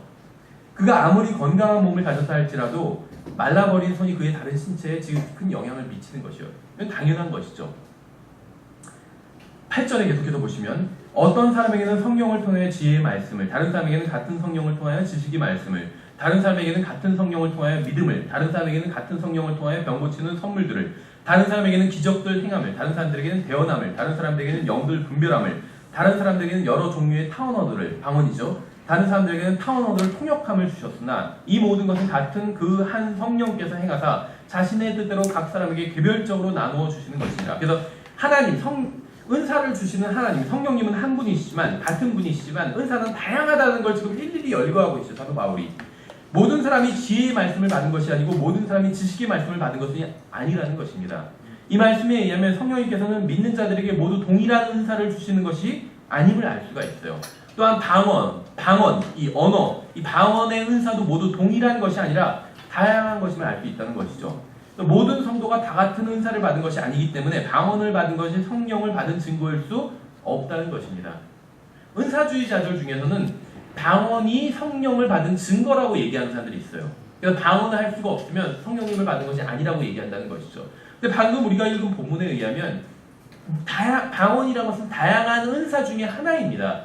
그가 아무리 건강한 몸을 가졌다 할지라도 말라버린 손이 그의 다른 신체에 지금 큰 영향을 미치는 것이요. 이건 당연한 것이죠. 8절에 계속해서 보시면 어떤 사람에게는 성령을 통하여 지혜의 말씀을, 다른 사람에게는 같은 성령을 통하여 지식의 말씀을, 다른 사람에게는 같은 성령을 통하여 믿음을, 다른 사람에게는 같은 성령을 통하여 병 고치는 선물들을, 다른 사람에게는 기적들 행함을, 다른 사람들에게는 대언함을, 다른 사람들에게는 영들 분별함을, 다른 사람들에게는 여러 종류의 타언어들을, 방언이죠. 다른 사람들에게는 타언어들을 통역함을 주셨으나 이 모든 것은 같은 그 한 성령께서 행하사 자신의 뜻대로 각 사람에게 개별적으로 나누어 주시는 것입니다. 그래서 하나님, 은사를 주시는 하나님, 성령님은 한 분이시지만, 같은 분이시지만 은사는 다양하다는 걸 지금 일일이 열거하고 있어요. 사도 바울이. 모든 사람이 지혜의 말씀을 받은 것이 아니고 모든 사람이 지식의 말씀을 받은 것이 아니라는 것입니다. 이 말씀에 의하면 성령님께서는 믿는 자들에게 모두 동일한 은사를 주시는 것이 아님을 알 수가 있어요. 또한 방언, 이 언어, 이 방언의 은사도 모두 동일한 것이 아니라 다양한 것임을 알 수 있다는 것이죠. 모든 성도가 다 같은 은사를 받은 것이 아니기 때문에 방언을 받은 것이 성령을 받은 증거일 수 없다는 것입니다. 은사주의자들 중에서는 방언이 성령을 받은 증거라고 얘기하는 사람들이 있어요. 그래서 방언을 할 수가 없으면 성령님을 받은 것이 아니라고 얘기한다는 것이죠. 근데 방금 우리가 읽은 본문에 의하면 방언이라는 것은 다양한 은사 중에 하나입니다.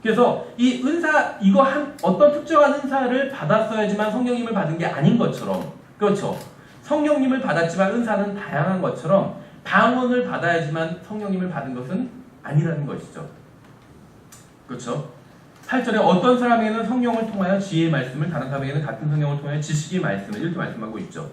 그래서 이 은사 이거 어떤 특정한 은사를 받았어야지만 성령님을 받은 게 아닌 것처럼, 그렇죠? 성령님을 받았지만 은사는 다양한 것처럼 방언을 받아야지만 성령님을 받은 것은 아니라는 것이죠. 그렇죠? 8절에 어떤 사람에게는 성령을 통하여 지혜의 말씀을, 다른 사람에게는 같은 성령을 통하여 지식의 말씀을, 이렇게 말씀하고 있죠.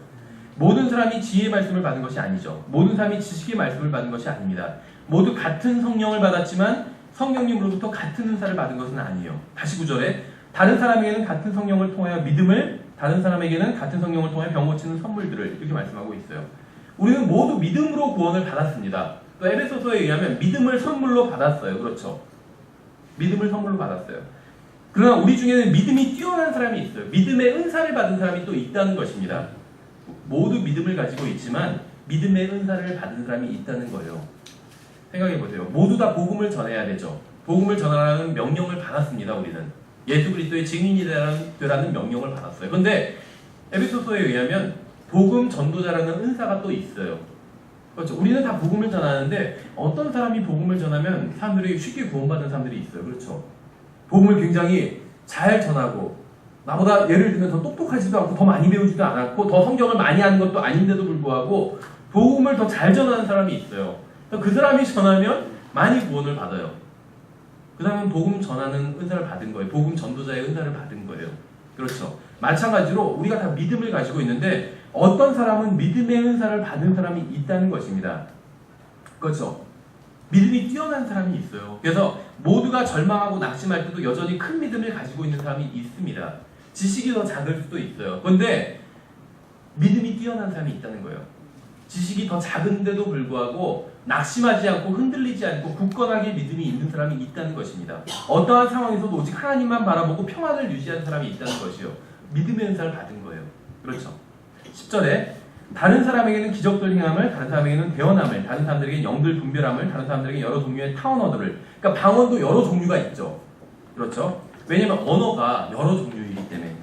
모든 사람이 지혜의 말씀을 받은 것이 아니죠. 모든 사람이 지식의 말씀을 받은 것이 아닙니다. 모두 같은 성령을 받았지만 성령님으로부터 같은 은사를 받은 것은 아니에요. 다시 9절에 다른 사람에게는 같은 성령을 통하여 믿음을, 다른 사람에게는 같은 성령을 통하여 병 고치는 선물들을, 이렇게 말씀하고 있어요. 우리는 모두 믿음으로 구원을 받았습니다. 또 에베소서에 의하면 믿음을 선물로 받았어요. 그렇죠? 믿음을 선물로 받았어요. 그러나 우리 중에는 믿음이 뛰어난 사람이 있어요. 믿음의 은사를 받은 사람이 또 있다는 것입니다. 모두 믿음을 가지고 있지만 믿음의 은사를 받은 사람이 있다는 거예요. 생각해보세요. 모두 다 복음을 전해야 되죠. 복음을 전하라는 명령을 받았습니다. 우리는 예수 그리스도의 증인이 되라는 명령을 받았어요. 그런데 에베소서에 의하면 복음 전도자라는 은사가 또 있어요. 그렇죠. 우리는 다 복음을 전하는데 어떤 사람이 복음을 전하면 사람들이 쉽게 구원받는 사람들이 있어요. 그렇죠. 복음을 굉장히 잘 전하고 나보다 예를 들면 더 똑똑하지도 않고 더 많이 배우지도 않았고 더 성경을 많이 아는 것도 아닌데도 불구하고 복음을 더 잘 전하는 사람이 있어요. 그 사람이 전하면 많이 구원을 받아요. 그 사람은 복음 전하는 은사를 받은 거예요. 복음 전도자의 은사를 받은 거예요. 그렇죠. 마찬가지로 우리가 다 믿음을 가지고 있는데 어떤 사람은 믿음의 은사를 받은 사람이 있다는 것입니다. 그렇죠. 믿음이 뛰어난 사람이 있어요. 그래서 모두가 절망하고 낙심할 때도 여전히 큰 믿음을 가지고 있는 사람이 있습니다. 지식이 더 작을 수도 있어요. 그런데 믿음이 뛰어난 사람이 있다는 거예요. 지식이 더 작은데도 불구하고 낙심하지 않고 흔들리지 않고 굳건하게 믿음이 있는 사람이 있다는 것입니다. 어떠한 상황에서도 오직 하나님만 바라보고 평안을 유지하는 사람이 있다는 것이요. 믿음의 은사를 받은 거예요. 그렇죠. 10절에 다른 사람에게는 기적들 행함을, 다른 사람에게는 대언함을, 다른 사람들에게는 영들 분별함을, 다른 사람들에게 여러 종류의 타언어들을. 그러니까 방언도 여러 종류가 있죠. 그렇죠. 왜냐하면 언어가 여러 종류이기 때문에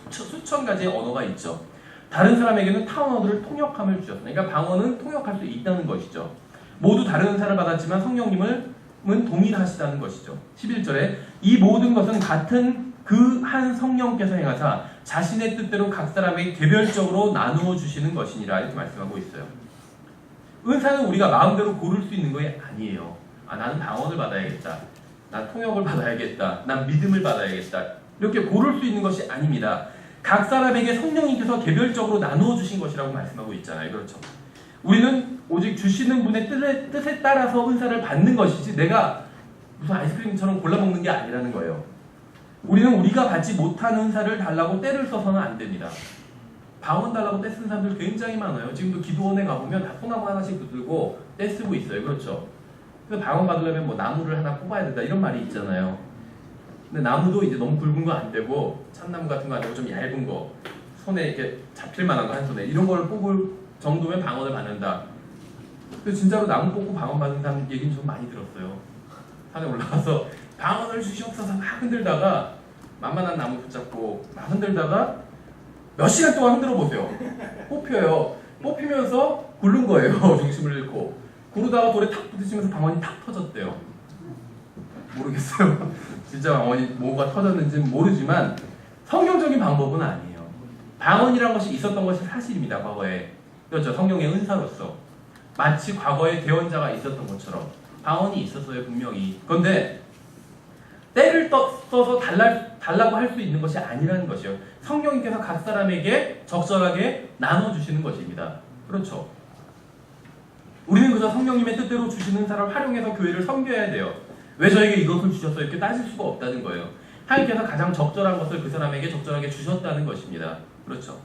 수천 가지의 언어가 있죠. 다른 사람에게는 타언어들을 통역함을 주셨습니다. 그러니까 방언은 통역할 수 있다는 것이죠. 모두 다른 은사를 받았지만 성령님은 동일하시다는 것이죠. 11절에 이 모든 것은 같은 그 한 성령께서 행하사 자신의 뜻대로 각 사람에게 개별적으로 나누어 주시는 것이니라, 이렇게 말씀하고 있어요. 은사는 우리가 마음대로 고를 수 있는 게 아니에요. 나는 방언을 받아야겠다. 난 통역을 받아야겠다. 난 믿음을 받아야겠다. 이렇게 고를 수 있는 것이 아닙니다. 각 사람에게 성령님께서 개별적으로 나누어 주신 것이라고 말씀하고 있잖아요. 그렇죠. 우리는 오직 주시는 분의 뜻에 따라서 은사를 받는 것이지 내가 무슨 아이스크림처럼 골라 먹는 게 아니라는 거예요. 우리는 우리가 받지 못한 은사를 달라고 떼를 써서는 안 됩니다. 방언 달라고 떼 쓴 사람들 굉장히 많아요. 지금도 기도원에 가보면 다 소나무 하나씩 붙들고 떼 쓰고 있어요. 그렇죠. 그래서 방언 받으려면 뭐 나무를 하나 뽑아야 된다 이런 말이 있잖아요. 근데 나무도 이제 너무 굵은 거 안 되고 참나무 같은 거 안 되고 좀 얇은 거, 손에 이렇게 잡힐 만한 거 한 손에 이런 거를 뽑을 정도면 방언을 받는다. 그래서 진짜로 나무 뽑고 방언 받는 사람 얘기는 좀 많이 들었어요. 산에 올라가서 방언을 주시옵소서 막 흔들다가 만만한 나무 붙잡고 막 흔들다가 몇 시간 동안 흔들어 보세요. 뽑혀요. 뽑히면서 굴른 거예요. 중심을 잃고. 구르다가 돌에 탁 부딪히면서 방언이 탁 터졌대요. 모르겠어요. 진짜 방언이 뭐가 터졌는지는 모르지만 성경적인 방법은 아니에요. 방언이란 것이 있었던 것이 사실입니다. 과거에. 그렇죠. 성령의 은사로서. 마치 과거에 대언자가 있었던 것처럼 방언이 있었어요. 분명히. 그런데 때를 써서 달라고 할 수 있는 것이 아니라는 것이요. 성령님께서 각 사람에게 적절하게 나눠주시는 것입니다. 그렇죠. 우리는 그저 성령님의 뜻대로 주시는 사람을 활용해서 교회를 섬겨야 돼요. 왜 저에게 이것을 주셨어요? 이렇게 따질 수가 없다는 거예요. 하나님께서 가장 적절한 것을 그 사람에게 적절하게 주셨다는 것입니다. 그렇죠.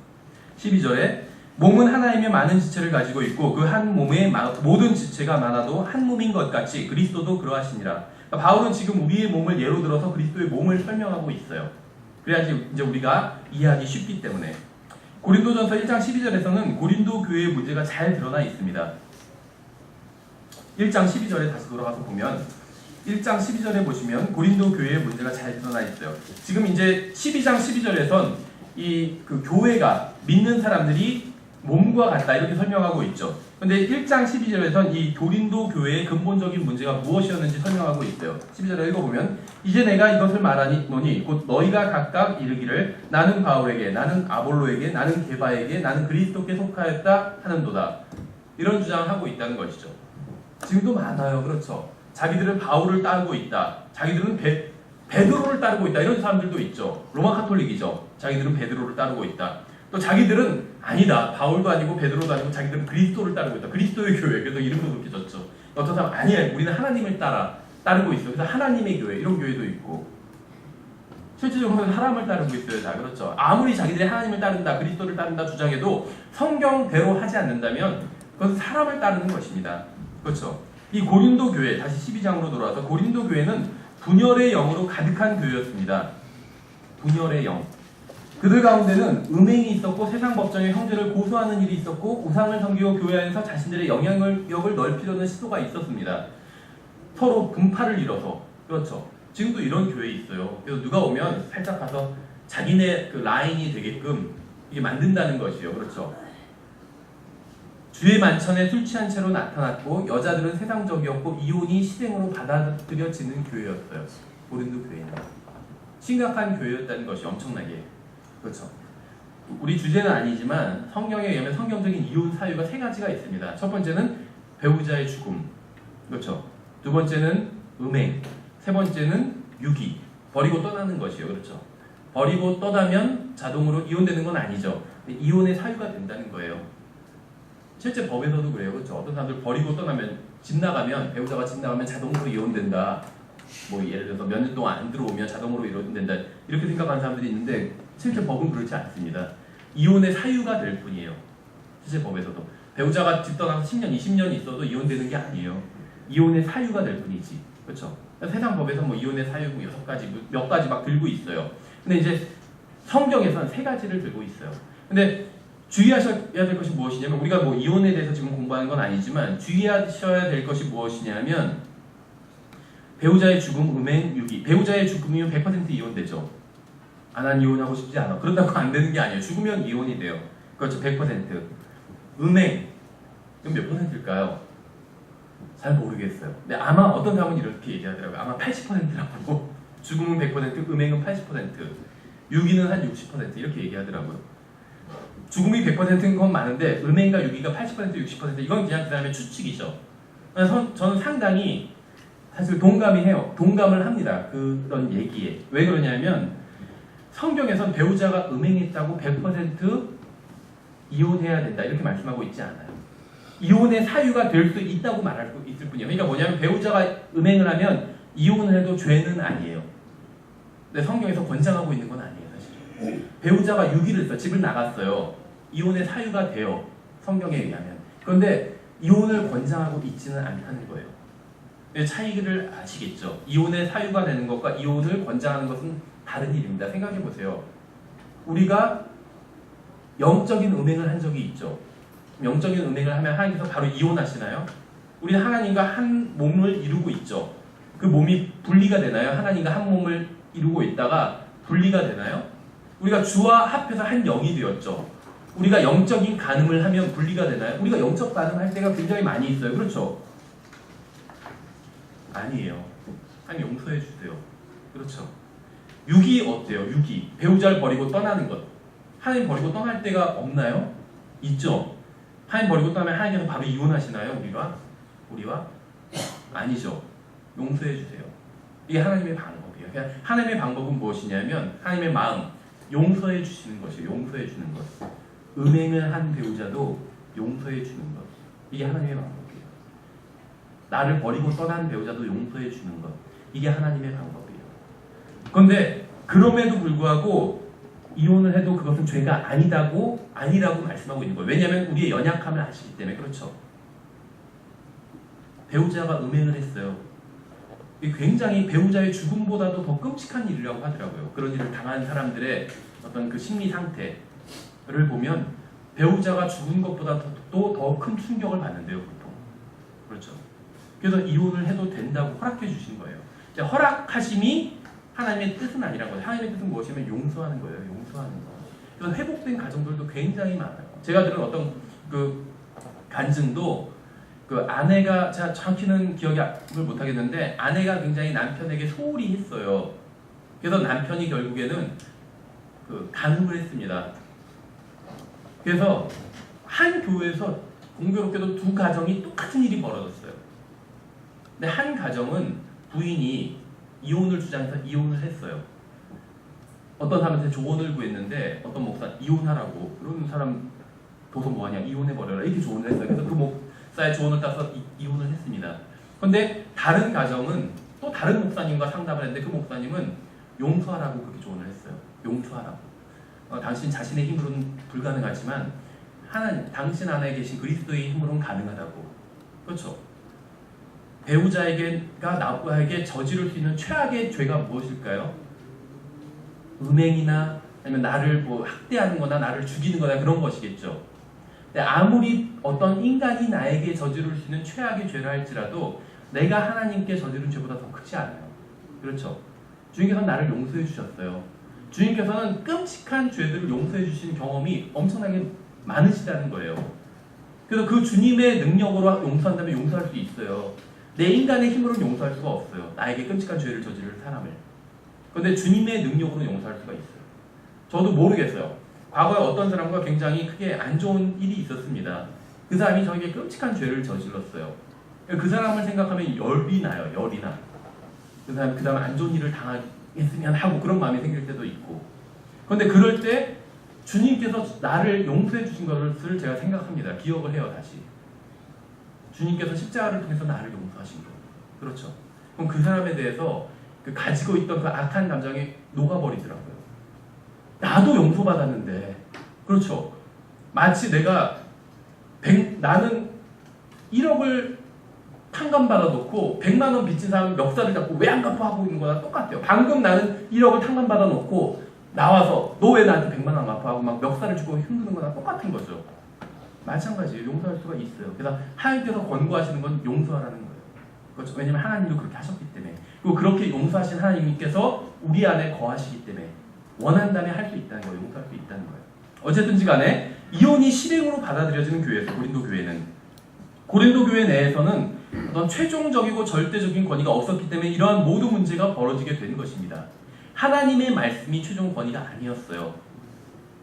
12절에 몸은 하나님의 많은 지체를 가지고 있고 그 한 몸에 모든 지체가 많아도 한 몸인 것 같이 그리스도도 그러하시니라. 그러니까 바울은 지금 우리의 몸을 예로 들어서 그리스도의 몸을 설명하고 있어요. 그래야지 이제 우리가 이해하기 쉽기 때문에. 고린도전서 1장 12절에서는 고린도 교회의 문제가 잘 드러나 있습니다. 1장 12절에 다시 돌아가서 보면 1장 12절에 보시면 고린도 교회의 문제가 잘 드러나 있어요. 지금 이제 12장 12절에선 그 교회가 믿는 사람들이 몸과 같다 이렇게 설명하고 있죠. 근데 1장 12절에선 이 고린도 교회의 근본적인 문제가 무엇이었는지 설명하고 있어요. 12절을 읽어보면 이제 내가 이것을 말하노니 곧 너희가 각각 이르기를 나는 바울에게 나는 아볼로에게 나는 게바에게 나는 그리스도께 속하였다 하는도다. 이런 주장을 하고 있다는 것이죠. 지금도 많아요. 그렇죠. 자기들은 바울을 따르고 있다. 자기들은 베드로를 따르고 있다. 이런 사람들도 있죠. 로마 카톨릭이죠. 자기들은 베드로를 따르고 있다. 또 자기들은 아니다. 바울도 아니고 베드로도 아니고 자기들은 그리스도를 따르고 있다. 그리스도의 교회. 그래서 이름도 그렇게 졌죠. 어떤 사람 아니야. 우리는 하나님을 따르고 있어. 그래서 하나님의 교회. 이런 교회도 있고. 실질적으로는 사람을 따르고 있어요. 다 그렇죠. 아무리 자기들이 하나님을 따른다. 그리스도를 따른다 주장해도 성경대로 하지 않는다면 그것은 사람을 따르는 것입니다. 그렇죠. 이 고린도 교회 다시 12장으로 돌아와서 고린도 교회는 분열의 영으로 가득한 교회였습니다. 분열의 영. 그들 가운데는 음행이 있었고 세상 법정에 형제를 고소하는 일이 있었고 우상을 섬기고 교회 안에서 자신들의 영향력을 넓히려는 시도가 있었습니다. 서로 분파를 이뤄서. 그렇죠. 지금도 이런 교회 있어요. 그래서 누가 오면 살짝 가서 자기네 그 라인이 되게끔 이게 만든다는 것이요. 그렇죠. 주의 만찬에 술 취한 채로 나타났고 여자들은 세상적이었고 이혼이 실행으로 받아들여지는 교회였어요. 고린도 교회는 심각한 교회였다는 것이 엄청나게. 그렇죠. 우리 주제는 아니지만 성경에 의하면 성경적인 이혼 사유가 세 가지가 있습니다. 첫 번째는 배우자의 죽음. 그렇죠. 두 번째는 음행. 세 번째는 유기. 버리고 떠나는 것이요. 그렇죠. 버리고 떠나면 자동으로 이혼되는 건 아니죠. 이혼의 사유가 된다는 거예요. 실제 법에서도 그래요. 그렇죠. 어떤 사람들 버리고 떠나면 집 나가면 배우자가 집 나가면 자동으로 이혼된다. 뭐 예를 들어서 몇 년 동안 안 들어오면 자동으로 이혼된다. 이렇게 생각하는 사람들이 있는데 실제 법은 그렇지 않습니다. 이혼의 사유가 될 뿐이에요. 실제 법에서도 배우자가 집 떠나서 10년, 20년 있어도 이혼되는 게 아니에요. 이혼의 사유가 될 뿐이지. 그렇죠. 세상 법에서 뭐 이혼의 사유 6가지, 몇 가지 막 들고 있어요. 근데 이제 성경에서는 3가지를 들고 있어요. 근데 주의하셔야 될 것이 무엇이냐면 우리가 뭐 이혼에 대해서 지금 공부하는 건 아니지만 주의하셔야 될 것이 무엇이냐면 배우자의 죽음, 음행, 유기. 배우자의 죽음이면 100% 이혼되죠. 난 이혼하고 싶지 않아. 그런다고 안 되는 게 아니에요. 죽으면 이혼이 돼요. 그렇죠. 100%. 음행. 그럼 몇 %일까요? 잘 모르겠어요. 근데 아마 어떤 사람은 이렇게 얘기하더라고요. 아마 80%라고. 죽음은 100%, 음행은 80%, 유기는 한 60% 이렇게 얘기하더라고요. 죽음이 100%인 건 많은데 음행과 유기가 80%, 60% 이건 그냥 그 사람의 추측이죠. 그래서 저는 상당히 사실 동감을 합니다. 그런 얘기에. 왜 그러냐면 성경에선 배우자가 음행했다고 100% 이혼해야 된다 이렇게 말씀하고 있지 않아요. 이혼의 사유가 될 수 있다고 말할 수 있을 뿐이에요. 그러니까 뭐냐면 배우자가 음행을 하면 이혼을 해도 죄는 아니에요. 근데 성경에서 권장하고 있는 건 아니에요. 사실 배우자가 유기를 했어요. 집을 나갔어요. 이혼의 사유가 돼요. 성경에 의하면. 그런데 이혼을 권장하고 있지는 않다는 거예요. 차이를 아시겠죠? 이혼의 사유가 되는 것과 이혼을 권장하는 것은 다른 일입니다. 생각해 보세요. 우리가 영적인 음행을 한 적이 있죠. 영적인 음행을 하면 하나님께서 바로 이혼하시나요? 우리는 하나님과 한 몸을 이루고 있죠. 그 몸이 분리가 되나요? 하나님과 한 몸을 이루고 있다가 분리가 되나요? 우리가 주와 합해서 한 영이 되었죠. 우리가 영적인 간음을 하면 분리가 되나요? 우리가 영적 간음할 때가 굉장히 많이 있어요. 그렇죠? 아니에요. 하나님 용서해 주세요. 그렇죠? 유기 어때요? 유기. 배우자를 버리고 떠나는 것. 하나님 버리고 떠날 때가 없나요? 있죠? 하나님 버리고 떠나면 하나님께서 바로 이혼하시나요? 우리와? 아니죠. 용서해 주세요. 이게 하나님의 방법이에요. 그냥 하나님의 방법은 무엇이냐면 하나님의 마음, 용서해 주시는 것이에요. 용서해 주는 것. 음행을 한 배우자도 용서해 주는 것. 이게 하나님의 방법이에요. 나를 버리고 떠난 배우자도 용서해 주는 것. 이게 하나님의 방법이에요. 그런데 그럼에도 불구하고 이혼을 해도 그것은 죄가 아니라고 말씀하고 있는 거예요. 왜냐하면 우리의 연약함을 아시기 때문에. 그렇죠. 배우자가 음행을 했어요. 굉장히 배우자의 죽음보다도 더 끔찍한 일이라고 하더라고요. 그런 일을 당한 사람들의 어떤 그 심리 상태를 보면 배우자가 죽은 것보다 더 큰 충격을 받는데요, 보통. 그렇죠. 그래서 이혼을 해도 된다고 허락해 주신 거예요. 허락하심이 하나님의 뜻은 아니라는 거예요. 하나님의 뜻은 무엇이냐면 용서하는 거예요. 용서하는 거. 그래서 회복된 가정들도 굉장히 많아요. 제가 들은 어떤 그 간증도 그 아내가 제가 정확히는 기억을 못하겠는데 아내가 굉장히 남편에게 소홀히 했어요. 그래서 남편이 결국에는 그 간음을 했습니다. 그래서 한 교회에서 공교롭게도 두 가정이 똑같은 일이 벌어졌어요. 근데 한 가정은 부인이 이혼을 주장해서 이혼을 했어요. 어떤 사람한테 조언을 구했는데 어떤 목사 이혼하라고 그런 사람 도서 뭐하냐 이혼해버려라 이렇게 조언을 했어요. 그래서 그 목사의 조언을 따서 이혼을 했습니다. 그런데 다른 가정은 또 다른 목사님과 상담을 했는데 그 목사님은 용서하라고 그렇게 조언을 했어요. 용서하라고. 당신 자신의 힘으로는 불가능하지만 하나님, 당신 안에 계신 그리스도의 힘으로는 가능하다고. 그렇죠? 배우자에게가 나에게 저지를 수 있는 최악의 죄가 무엇일까요? 음행이나 아니면 나를 뭐 학대하는 거나 나를 죽이는 거나 그런 것이겠죠. 근데 아무리 어떤 인간이 나에게 저지를 수 있는 최악의 죄라 할지라도 내가 하나님께 저지른 죄보다 더 크지 않아요. 그렇죠? 주님께서는 나를 용서해 주셨어요. 주님께서는 끔찍한 죄들을 용서해 주신 경험이 엄청나게 많으시다는 거예요. 그래서 그 주님의 능력으로 용서한다면 용서할 수 있어요. 내 인간의 힘으로는 용서할 수가 없어요. 나에게 끔찍한 죄를 저지를 사람을. 그런데 주님의 능력으로 용서할 수가 있어요. 저도 모르겠어요. 과거에 어떤 사람과 굉장히 크게 안 좋은 일이 있었습니다. 그 사람이 저에게 끔찍한 죄를 저질렀어요. 그 사람을 생각하면 열이 나요. 열이 나. 그 다음에 안 좋은 일을 당했으면 하고 그런 마음이 생길 때도 있고. 그런데 그럴 때 주님께서 나를 용서해 주신 것을 제가 생각합니다. 기억을 해요. 다시. 주님께서 십자가를 통해서 나를 용서하신 거. 그렇죠. 그럼 그 사람에 대해서 그 가지고 있던 그 악한 감정이 녹아버리더라고요. 나도 용서받았는데. 그렇죠. 마치 내가 나는 1억을 탕감받아놓고 100만 원 빚진 사람 멱살을 잡고 왜 안 갚아하고 있는 거랑 똑같아요. 방금 나는 1억을 탕감받아놓고 나와서 너 왜 나한테 100만 원 갚아하고 막 멱살을 주고 힘드는 거랑 똑같은 거죠. 마찬가지예요. 용서할 수가 있어요. 그래서 하나님께서 권고하시는 건 용서하라는 거예요. 그렇죠. 왜냐면 하나님도 그렇게 하셨기 때문에. 그리고 그렇게 용서하신 하나님께서 우리 안에 거하시기 때문에 원한다면 할 수 있다는 거예요. 용서할 수 있다는 거예요. 어쨌든지 간에 이혼이 실행으로 받아들여지는 교회에서 고린도 교회 내에서는 어떤 최종적이고 절대적인 권위가 없었기 때문에 이러한 모든 문제가 벌어지게 된 것입니다. 하나님의 말씀이 최종 권위가 아니었어요.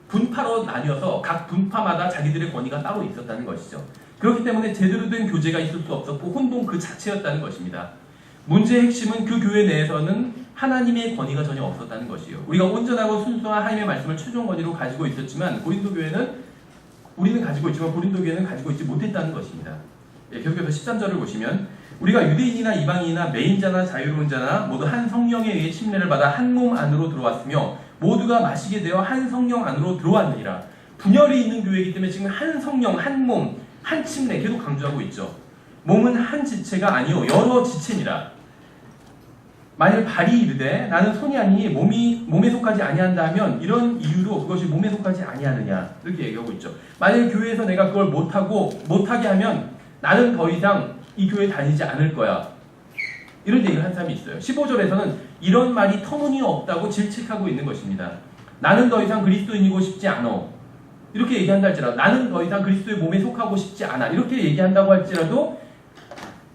분파로 나뉘어서 각 분파마다 자기들의 권위가 따로 있었다는 것이죠. 그렇기 때문에 제대로 된 교제가 있을 수 없었고 혼동 그 자체였다는 것입니다. 문제의 핵심은 그 교회 내에서는 하나님의 권위가 전혀 없었다는 것이에요. 우리가 온전하고 순수한 하나님의 말씀을 최종 권위로 가지고 있었지만 고린도 교회는 우리는 가지고 있지만 고린도 교회는 가지고 있지 못했다는 것입니다. 계속해서 13절을 보시면 우리가 유대인이나 이방인이나 매인자나 자유로운 자나 모두 한 성령에 의해 침례를 받아 한 몸 안으로 들어왔으며 모두가 마시게 되어 한 성령 안으로 들어왔느니라. 분열이 있는 교회이기 때문에 지금 한 성령, 한 몸, 한 침례 계속 강조하고 있죠. 몸은 한 지체가 아니요 여러 지체니라. 만일 발이 이르되 나는 손이 아니니 몸에 속하지 아니한다 하면 이런 이유로 그것이 몸에 속하지 아니하느냐 이렇게 얘기하고 있죠. 만일 교회에서 내가 그걸 못하게 하면 나는 더 이상 이 교회에 다니지 않을 거야. 이런 얘기를 한 사람이 있어요. 15절에서는 이런 말이 터무니없다고 질책하고 있는 것입니다. 나는 더 이상 그리스도인이고 싶지 않아. 이렇게 얘기한다 할지라도 나는 더 이상 그리스도의 몸에 속하고 싶지 않아. 이렇게 얘기한다고 할지라도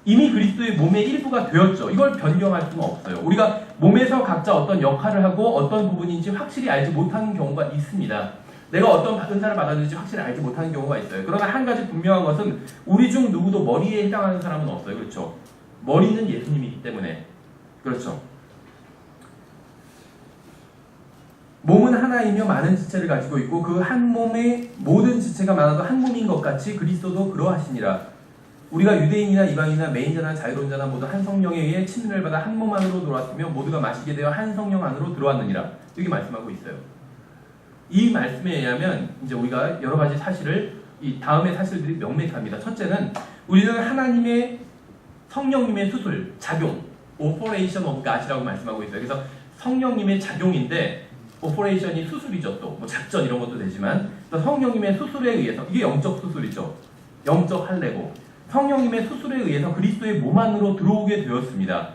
이미 그리스도의 몸의 일부가 되었죠. 이걸 변경할 수는 없어요. 우리가 몸에서 각자 어떤 역할을 하고 어떤 부분인지 확실히 알지 못하는 경우가 있습니다. 내가 어떤 은사를 받았는지 확실히 알지 못하는 경우가 있어요. 그러나 한 가지 분명한 것은 우리 중 누구도 머리에 해당하는 사람은 없어요. 그렇죠? 머리는 예수님이기 때문에. 그렇죠? 몸은 하나이며 많은 지체를 가지고 있고 그 한 몸의 모든 지체가 많아도 한 몸인 것 같이 그리스도도 그러하시니라. 우리가 유대인이나 이방인이나 매인자나 자유로운 자나 모두 한 성령에 의해 침례를 받아 한 몸 안으로 들어왔으며 모두가 마시게 되어 한 성령 안으로 들어왔느니라. 이렇게 말씀하고 있어요. 이 말씀에 의하면 이제 우리가 여러 가지 사실을 이 다음의 사실들이 명백합니다. 첫째는 우리는 하나님의 성령님의 수술, 작용, operation of God이라고 말씀하고 있어요. 그래서 성령님의 작용인데 operation이 수술이죠. 또 뭐 작전 이런 것도 되지만 성령님의 수술에 의해서 이게 영적 수술이죠. 영적 할례고 성령님의 수술에 의해서 그리스도의 몸 안으로 들어오게 되었습니다.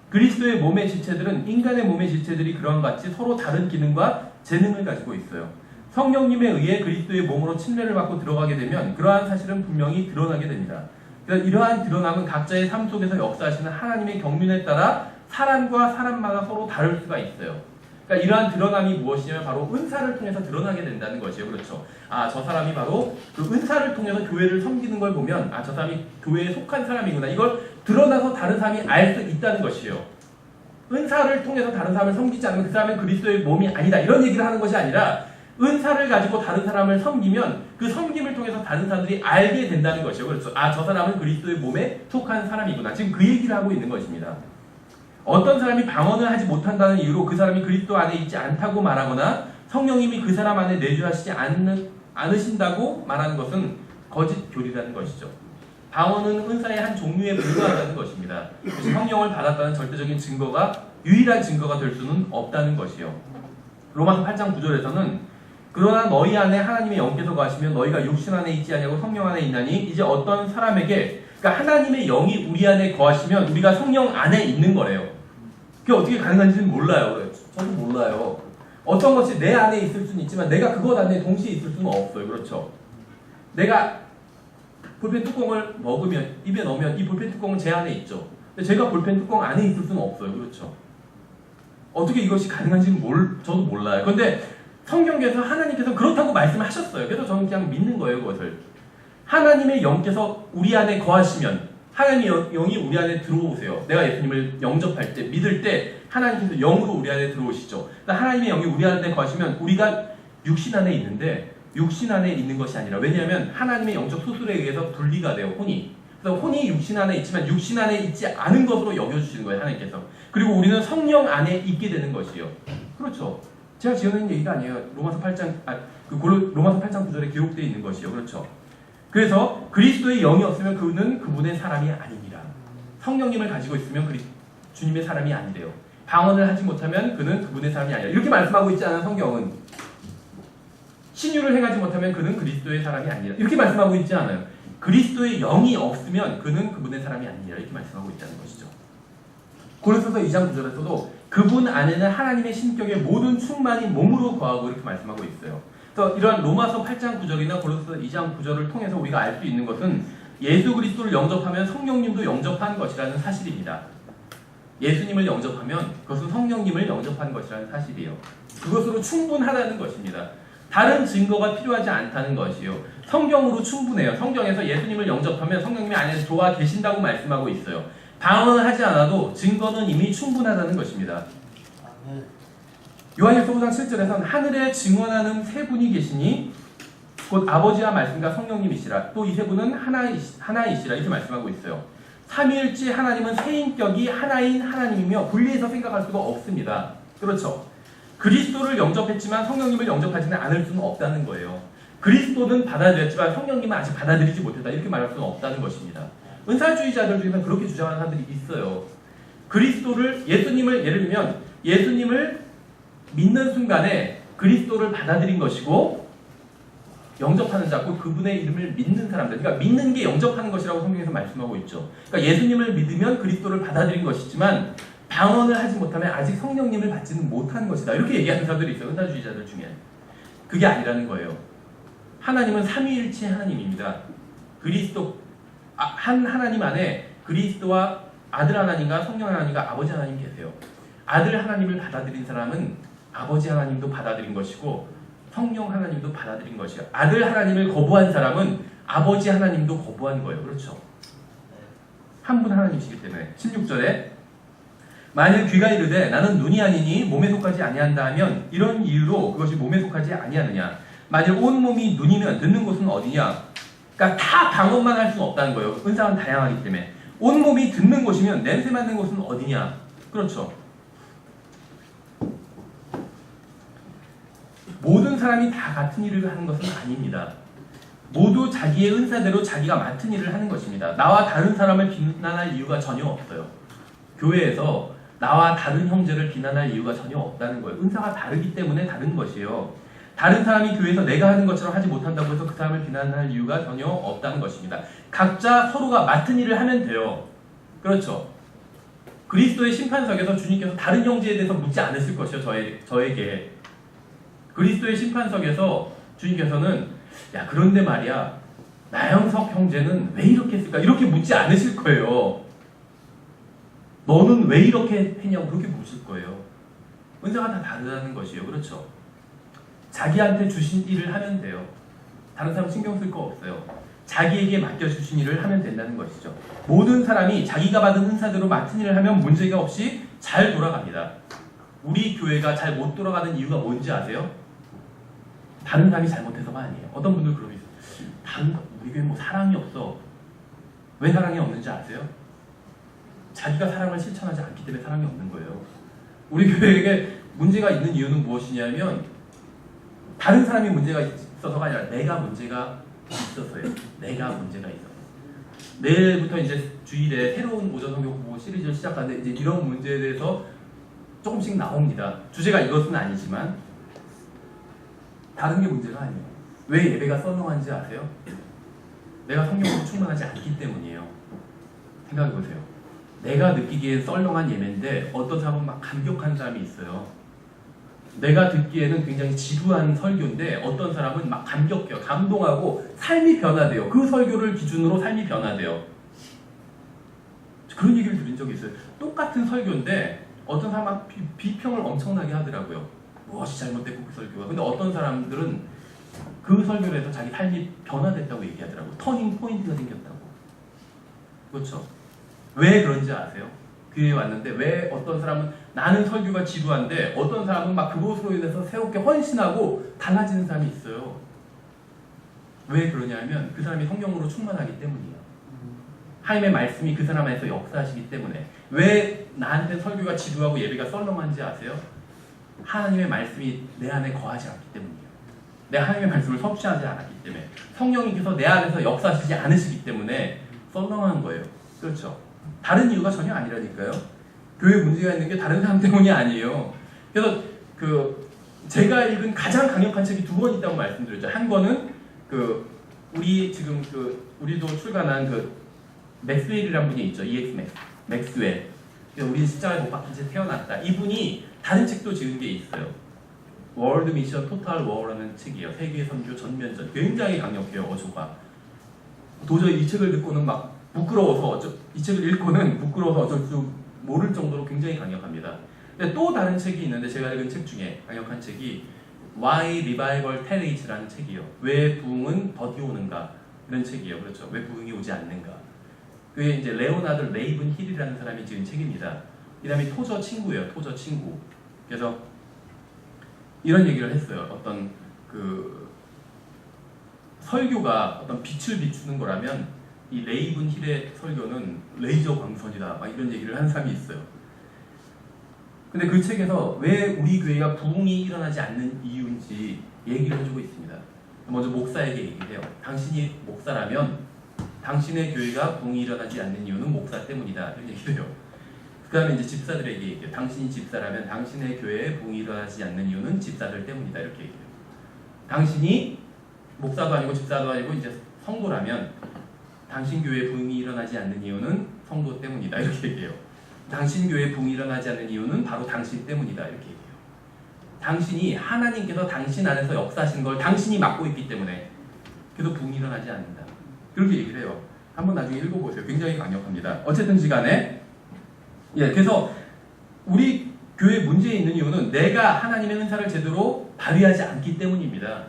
그리스도의 몸의 지체들은 인간의 몸의 지체들이 그런 같이 서로 다른 기능과 재능을 가지고 있어요. 성령님에 의해 그리스도의 몸으로 침례를 받고 들어가게 되면 그러한 사실은 분명히 드러나게 됩니다. 그래서 이러한 드러남은 각자의 삶 속에서 역사하시는 하나님의 경륜에 따라 사람과 사람마다 서로 다를 수가 있어요. 그러니까 이러한 드러남이 무엇이냐면 바로 은사를 통해서 드러나게 된다는 것이에요. 그렇죠. 아, 저 사람이 바로 그 은사를 통해서 교회를 섬기는 걸 보면 아, 저 사람이 교회에 속한 사람이구나. 이걸 드러나서 다른 사람이 알 수 있다는 것이에요. 은사를 통해서 다른 사람을 섬기지 않으면 그 사람은 그리스도의 몸이 아니다. 이런 얘기를 하는 것이 아니라 은사를 가지고 다른 사람을 섬기면 그 섬김을 통해서 다른 사람들이 알게 된다는 것이에요. 그렇죠. 아, 저 사람은 그리스도의 몸에 속한 사람이구나. 지금 그 얘기를 하고 있는 것입니다. 어떤 사람이 방언을 하지 못한다는 이유로 그 사람이 그리스도 안에 있지 않다고 말하거나 성령님이 그 사람 안에 내주하시지 않으신다고 말하는 것은 거짓 교리라는 것이죠. 방언은 은사의 한 종류에 불과하다는 것입니다. 성령을 받았다는 절대적인 증거가 유일한 증거가 될 수는 없다는 것이요. 로마서 8장 9절에서는 그러나 너희 안에 하나님의 영께서 거하시면 너희가 육신 안에 있지 아니하고 성령 안에 있나니 이제 어떤 사람에게 그러니까 하나님의 영이 우리 안에 거하시면 우리가 성령 안에 있는 거래요. 그게 어떻게 가능한지는 몰라요. 저도 몰라요. 어떤 것이 내 안에 있을 수는 있지만 내가 그것 안에 동시에 있을 수는 없어요. 그렇죠. 내가 볼펜 뚜껑을 먹으면 입에 넣으면 이 볼펜 뚜껑은 제 안에 있죠. 근데 제가 볼펜 뚜껑 안에 있을 수는 없어요. 그렇죠. 어떻게 이것이 가능한지는 저도 몰라요. 그런데 성경에서 하나님께서 그렇다고 말씀하셨어요. 그래서 저는 그냥 믿는 거예요. 그것을. 하나님의 영께서 우리 안에 거하시면 하나님의 영이 우리 안에 들어오세요. 내가 예수님을 영접할 때 믿을 때 하나님께서 영으로 우리 안에 들어오시죠. 하나님의 영이 우리 안에 거하시면 우리가 육신 안에 있는데 육신 안에 있는 것이 아니라 왜냐하면 하나님의 영적 소술에 의해서 분리가 돼요. 혼이. 그래서 혼이 육신 안에 있지만 육신 안에 있지 않은 것으로 여겨주시는 거예요. 하나님께서. 그리고 우리는 성령 안에 있게 되는 것이요. 그렇죠. 제가 지어낸 얘기가 아니에요. 로마서 8장 9절에 기록되어 있는 것이요. 그렇죠. 그래서 그리스도의 영이 없으면 그는 그분의 사람이 아닙니다. 성령님을 가지고 있으면 주님의 사람이 아니래요. 방언을 하지 못하면 그는 그분의 사람이 아니라 이렇게 말씀하고 있지 않은 성경은 신유를 행하지 못하면 그는 그리스도의 사람이 아니라 이렇게 말씀하고 있지 않아요. 그리스도의 영이 없으면 그는 그분의 사람이 아니라 이렇게 말씀하고 있다는 것이죠. 고린도서 2장 9절에서도 그분 안에는 하나님의 신격의 모든 충만이 몸으로 거하고 이렇게 말씀하고 있어요. 그래서 이러한 로마서 8장 9절이나 고린도서 2장 9절을 통해서 우리가 알 수 있는 것은 예수 그리스도를 영접하면 성령님도 영접한 것이라는 사실입니다. 예수님을 영접하면 그것은 성령님을 영접한 것이라는 사실이에요. 그것으로 충분하다는 것입니다. 다른 증거가 필요하지 않다는 것이요. 성경으로 충분해요. 성경에서 예수님을 영접하면 성령님이 안에서 좋아 계신다고 말씀하고 있어요. 방언을 하지 않아도 증거는 이미 충분하다는 것입니다. 요한일서 5장 7절에서는 하늘에 증언하는 세 분이 계시니 곧 아버지와 말씀과 성령님이시라. 또 이 세 분은 하나이시라 이렇게 말씀하고 있어요. 삼위일체 하나님은 세 인격이 하나인 하나님이며 분리해서 생각할 수가 없습니다. 그렇죠. 그리스도를 영접했지만 성령님을 영접하지는 않을 수는 없다는 거예요. 그리스도는 받아들였지만 성령님은 아직 받아들이지 못했다. 이렇게 말할 수는 없다는 것입니다. 은사주의자들 중에는 그렇게 주장하는 사람들이 있어요. 그리스도를 예를 들면 예수님을 믿는 순간에 그리스도를 받아들인 것이고 영접하는 자, 곧 그분의 이름을 믿는 사람들. 그러니까 믿는 게 영접하는 것이라고 성경에서 말씀하고 있죠. 그러니까 예수님을 믿으면 그리스도를 받아들인 것이지만 방언을 하지 못하면 아직 성령님을 받지는 못한 것이다. 이렇게 얘기하는 사람들이 있어요. 은사주의자들 중에. 그게 아니라는 거예요. 하나님은 삼위일체 하나님입니다. 한 하나님 안에 그리스도와 아들 하나님과 성령 하나님과 아버지 하나님 계세요. 아들 하나님을 받아들인 사람은 아버지 하나님도 받아들인 것이고 성령 하나님도 받아들인 것이에요. 아들 하나님을 거부한 사람은 아버지 하나님도 거부한 거예요. 그렇죠. 한 분 하나님이시기 때문에 16절에 만일 귀가 이르되 나는 눈이 아니니 몸에 속하지 아니한다 하면 이런 이유로 그것이 몸에 속하지 아니하느냐. 만일 온 몸이 눈이면 듣는 곳은 어디냐. 그러니까 다 방언만 할 수는 없다는 거예요. 은사는 다양하기 때문에. 온 몸이 듣는 곳이면 냄새 맡는 곳은 어디냐. 그렇죠. 모든 사람이 다 같은 일을 하는 것은 아닙니다. 모두 자기의 은사대로 자기가 맡은 일을 하는 것입니다. 나와 다른 사람을 비난할 이유가 전혀 없어요. 교회에서 나와 다른 형제를 비난할 이유가 전혀 없다는 거예요. 은사가 다르기 때문에 다른 것이에요. 다른 사람이 교회에서 내가 하는 것처럼 하지 못한다고 해서 그 사람을 비난할 이유가 전혀 없다는 것입니다. 각자 서로가 맡은 일을 하면 돼요. 그렇죠. 그리스도의 심판석에서 주님께서 다른 형제에 대해서 묻지 않으실 것이요. 저에게. 그리스도의 심판석에서 주님께서는 야 그런데 말이야 나영석 형제는 왜 이렇게 했을까 이렇게 묻지 않으실 거예요. 너는 왜 이렇게 했냐고 그렇게 묻을 거예요. 은사가 다 다르다는 것이에요. 그렇죠? 자기한테 주신 일을 하면 돼요. 다른 사람 신경 쓸 거 없어요. 자기에게 맡겨주신 일을 하면 된다는 것이죠. 모든 사람이 자기가 받은 은사대로 맡은 일을 하면 문제가 없이 잘 돌아갑니다. 우리 교회가 잘 못 돌아가는 이유가 뭔지 아세요? 다른 사람이 잘못해서가 아니에요. 어떤 분들 그러고 있어요. 우리 교회 뭐 사랑이 없어. 왜 사랑이 없는지 아세요? 자기가 사랑을 실천하지 않기 때문에 사랑이 없는 거예요. 우리 교회에게 문제가 있는 이유는 무엇이냐면 다른 사람이 문제가 있어서가 아니라 내가 문제가 있어서예요. 내가 문제가 있어서. 내일부터 이제 주일에 새로운 오전 성경 공부 시리즈를 시작하는데 이제 이런 문제에 대해서 조금씩 나옵니다. 주제가 이것은 아니지만 다른 게 문제가 아니에요. 왜 예배가 썰렁한지 아세요? 내가 성령으로 충만하지 않기 때문이에요. 생각해보세요. 내가 느끼기엔 썰렁한 예배인데 어떤 사람은 막 감격한 사람이 있어요. 내가 듣기에는 굉장히 지루한 설교인데 어떤 사람은 막 감격해요. 감동하고 삶이 변화돼요. 그 설교를 기준으로 삶이 변화돼요. 그런 얘기를 들은 적이 있어요. 똑같은 설교인데 어떤 사람은 막 비평을 엄청나게 하더라고요. 무엇이 잘못됐고 그 설교가. 근데 어떤 사람들은 그 설교를 해서 자기 삶이 변화됐다고 얘기하더라고요. 터닝 포인트가 생겼다고. 그렇죠? 왜 그런지 아세요? 교회에 왔는데 왜 어떤 사람은 나는 설교가 지루한데 어떤 사람은 막 그것으로 인해서 새롭게 헌신하고 달라지는 사람이 있어요. 왜 그러냐면 그 사람이 성령으로 충만하기 때문이에요. 하나님의 말씀이 그 사람 안에서 역사하시기 때문에. 왜 나한테 설교가 지루하고 예배가 썰렁한지 아세요? 하나님의 말씀이 내 안에 거하지 않기 때문이에요. 내가 하나님의 말씀을 섭취하지 않았기 때문에. 성령님께서 내 안에서 역사하시지 않으시기 때문에 썰렁한 거예요. 그렇죠? 다른 이유가 전혀 아니라니까요. 교회 문제가 있는 게 다른 사람 때문이 아니에요. 그래서 제가 읽은 가장 강력한 책이 두 권 있다고 말씀드렸죠. 한 권은 우리도 출간한 맥스웰이라는 분이 있죠. EX 맥스웰. 우리 십자가에 못 박힌 채 태어났다. 이분이 다른 책도 지은 게 있어요. 월드 미션 토탈 워라는 책이에요. 세계 선교 전면전. 굉장히 강력해요. 어조가. 도저히 이 책을 듣고는 막 부끄러워서 이 책을 읽고는 부끄러워서 어쩔 줄 모를 정도로 굉장히 강력합니다. 근데 또 다른 책이 있는데 제가 읽은 책 중에 강력한 책이 Why Revival Tarries라는 책이에요. 왜 부흥은 더디오는가 이런 책이에요. 그렇죠? 왜 부흥이 오지 않는가. 그게 이제 레오나드 레이븐 힐이라는 사람이 지은 책입니다. 이 사람이 토저 친구예요. 토저 친구. 그래서 이런 얘기를 했어요. 어떤 설교가 어떤 빛을 비추는 거라면 이 레이븐 힐의 설교는 레이저 광선이다. 막 이런 얘기를 한 사람이 있어요. 근데 그 책에서 왜 우리 교회가 부흥이 일어나지 않는 이유인지 얘기를 해주고 있습니다. 먼저 목사에게 얘기를 해요. 당신이 목사라면 당신의 교회가 부흥이 일어나지 않는 이유는 목사 때문이다. 이런 얘기를 해요. 그 다음에 이제 집사들에게 얘기해요. 당신이 집사라면 당신의 교회에 부흥이 일어나지 않는 이유는 집사들 때문이다. 이렇게 얘기해요. 당신이 목사도 아니고 집사도 아니고 이제 성도라면 당신 교회에 부흥이 일어나지 않는 이유는 성도 때문이다. 이렇게 얘기해요. 당신 교회에 부흥이 일어나지 않는 이유는 바로 당신 때문이다. 이렇게 얘기해요. 당신이 하나님께서 당신 안에서 역사하시는 걸 당신이 맡고 있기 때문에 그래도 부흥이 일어나지 않는다. 그렇게 얘기를 해요. 한번 나중에 읽어보세요. 굉장히 강력합니다. 어쨌든 시간에 그래서 우리 교회 문제에 있는 이유는 내가 하나님의 은사를 제대로 발휘하지 않기 때문입니다.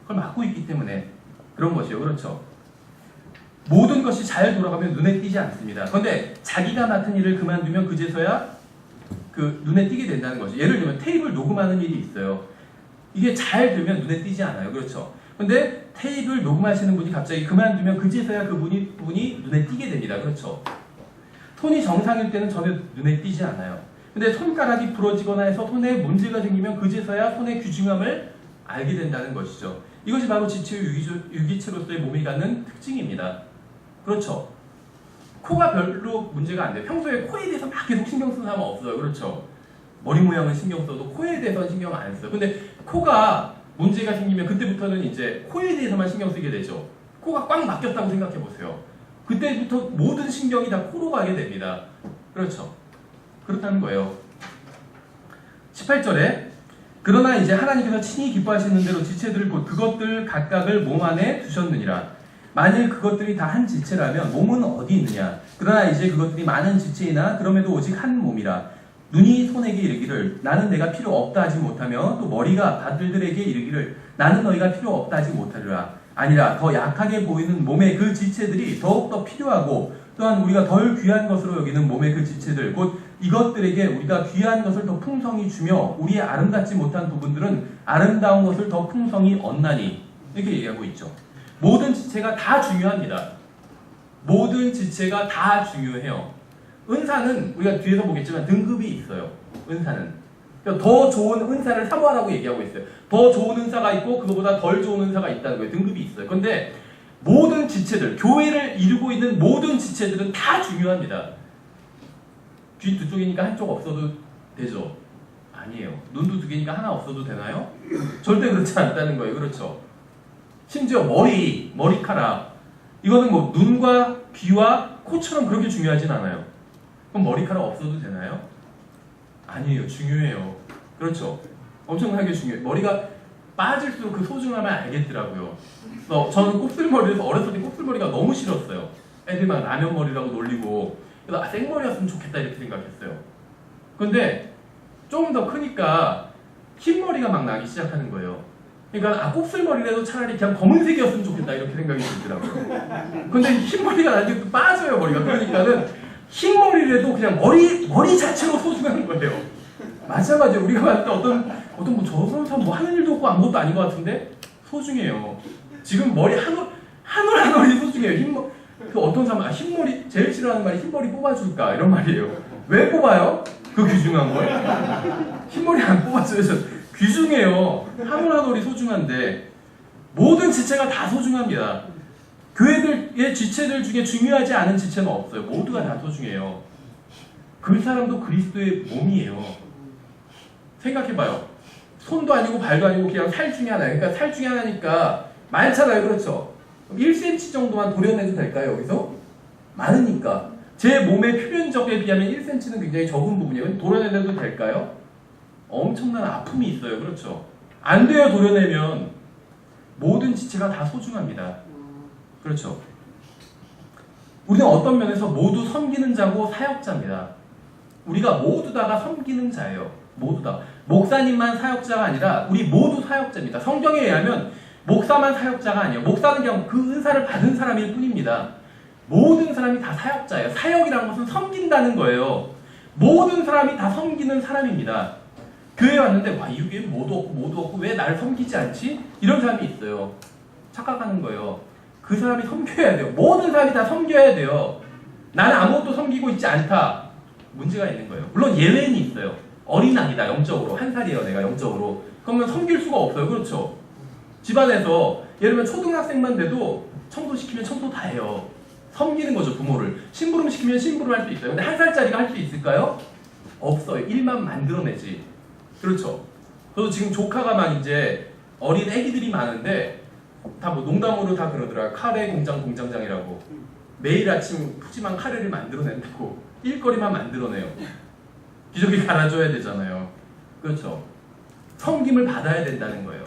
그걸 맡고 있기 때문에 그런 것이요. 그렇죠? 모든 것이 잘 돌아가면 눈에 띄지 않습니다. 그런데 자기가 맡은 일을 그만두면 그제서야 눈에 띄게 된다는 거죠. 예를 들면 테이블 녹음하는 일이 있어요. 이게 잘 되면 눈에 띄지 않아요. 그렇죠? 근데 테이블 녹음하시는 분이 갑자기 그만두면 그제서야 그분이 눈에 띄게 됩니다. 그렇죠? 손이 정상일 때는 전혀 눈에 띄지 않아요. 근데 손가락이 부러지거나 해서 손에 문제가 생기면 그제서야 손의 귀중함을 알게 된다는 것이죠. 이것이 바로 지체후 유기체로서의 몸이 갖는 특징입니다. 그렇죠? 코가 별로 문제가 안 돼요. 평소에 코에 대해서 막 계속 신경 쓰는 사람은 없어요. 그렇죠? 머리 모양은 신경 써도 코에 대해서는 신경 안 써요. 근데 코가 문제가 생기면 그때부터는 이제 코에 대해서만 신경 쓰게 되죠. 코가 꽉 막혔다고 생각해 보세요. 그때부터 모든 신경이 다 코로 가게 됩니다. 그렇죠? 그렇다는 거예요. 18절에 그러나 이제 하나님께서 친히 기뻐하시는 대로 지체들을 곧 그것들 각각을 몸 안에 두셨느니라. 만일 그것들이 다 한 지체라면 몸은 어디 있느냐? 그러나 이제 그것들이 많은 지체이나 그럼에도 오직 한 몸이라. 눈이 손에게 이르기를 나는 내가 필요 없다 하지 못하며 또 머리가 바들들에게 이르기를 나는 너희가 필요 없다 하지 못하리라. 아니라 더 약하게 보이는 몸의 그 지체들이 더욱더 필요하고 또한 우리가 덜 귀한 것으로 여기는 몸의 그 지체들 곧 이것들에게 우리가 귀한 것을 더 풍성히 주며 우리의 아름답지 못한 부분들은 아름다운 것을 더 풍성히 얻나니 이렇게 얘기하고 있죠. 모든 지체가 다 중요합니다. 모든 지체가 다 중요해요. 은사는 우리가 뒤에서 보겠지만 등급이 있어요. 은사는 그러니까 더 좋은 은사를 사모하라고 얘기하고 있어요. 더 좋은 은사가 있고 그거보다 덜 좋은 은사가 있다는 거예요. 등급이 있어요. 그런데 모든 지체들, 교회를 이루고 있는 모든 지체들은 다 중요합니다. 귀 두 쪽이니까 한쪽 없어도 되죠? 아니에요. 눈도 두 개니까 하나 없어도 되나요? 절대 그렇지 않다는 거예요. 그렇죠? 심지어 머리카락 이거는 뭐 눈과 귀와 코처럼 그렇게 중요하진 않아요. 그럼 머리카락 없어도 되나요? 아니에요. 중요해요. 그렇죠? 엄청나게 중요해요. 머리가 빠질수록 그 소중함을 알겠더라고요. 저는 곱슬머리에서 어렸을 때 곱슬머리가 너무 싫었어요. 애들 막 라면 머리라고 놀리고 그래서 생머리였으면 좋겠다 이렇게 생각했어요. 근데 조금 더 크니까 흰머리가 막 나기 시작하는 거예요. 그러니까 곱슬머리라도 차라리 그냥 검은색이었으면 좋겠다 이렇게 생각이 들더라고요. 근데 흰머리가 나중에 또 빠져요 머리가. 그러니까는 흰머리라도 그냥 머리 자체로 소중한 거예요. 마찬가지로 우리가 봤을 때 어떤 뭐 저 사람 뭐 하는 일도 없고 아무것도 아닌 것 같은데 소중해요. 지금 머리 한 올 한 올이 소중해요. 그 어떤 사람 흰머리 제일 싫어하는 말이 흰머리 뽑아줄까 이런 말이에요. 왜 뽑아요? 그 귀중한 걸? 흰머리 안 뽑아줘요. 귀중해요. 한 올 한 올이 소중한데 모든 지체가 다 소중합니다. 교회들의 지체들 중에 중요하지 않은 지체는 없어요. 모두가 다 소중해요. 그 사람도 그리스도의 몸이에요. 생각해봐요. 손도 아니고 발도 아니고 그냥 살 중에 하나. 그러니까 살 중에 하나니까 많잖아요. 그렇죠? 1cm 정도만 도려내도 될까요? 여기서? 많으니까. 제 몸의 표면적에 비하면 1cm는 굉장히 적은 부분이에요. 도려내도 될까요? 엄청난 아픔이 있어요. 그렇죠? 안 돼요. 도려내면. 모든 지체가 다 소중합니다. 그렇죠? 우리는 어떤 면에서 모두 섬기는 자고 사역자입니다. 우리가 모두 다가 섬기는 자예요. 모두 다. 목사님만 사역자가 아니라 우리 모두 사역자입니다. 성경에 의하면 목사만 사역자가 아니에요. 목사는 그냥 그 은사를 받은 사람일 뿐입니다. 모든 사람이 다 사역자예요. 사역이라는 것은 섬긴다는 거예요. 모든 사람이 다 섬기는 사람입니다. 교회에 왔는데 와, 이 교회 모두 없고 왜 나를 섬기지 않지? 이런 사람이 있어요. 착각하는 거예요. 그 사람이 섬겨야 돼요. 모든 사람이 다 섬겨야 돼요. 나는 아무것도 섬기고 있지 않다. 문제가 있는 거예요. 물론 예외는 있어요. 어린아이다. 영적으로. 1살이에요. 내가 영적으로. 그러면 섬길 수가 없어요. 그렇죠? 집안에서 예를 들면 초등학생만 돼도 청소시키면 청소 다 해요. 섬기는 거죠. 부모를. 심부름 시키면 심부름 할 수 있어요. 근데 1살짜리가 할 수 있을까요? 없어요. 일만 만들어내지. 그렇죠? 저도 지금 조카가 막 이제 어린 애기들이 많은데 다 뭐 농담으로 다 그러더라. 카레 공장장이라고. 매일 아침 푸짐한 카레를 만들어낸다고. 일거리만 만들어내요. 기저귀 갈아줘야 되잖아요. 그렇죠? 섬김을 받아야 된다는 거예요.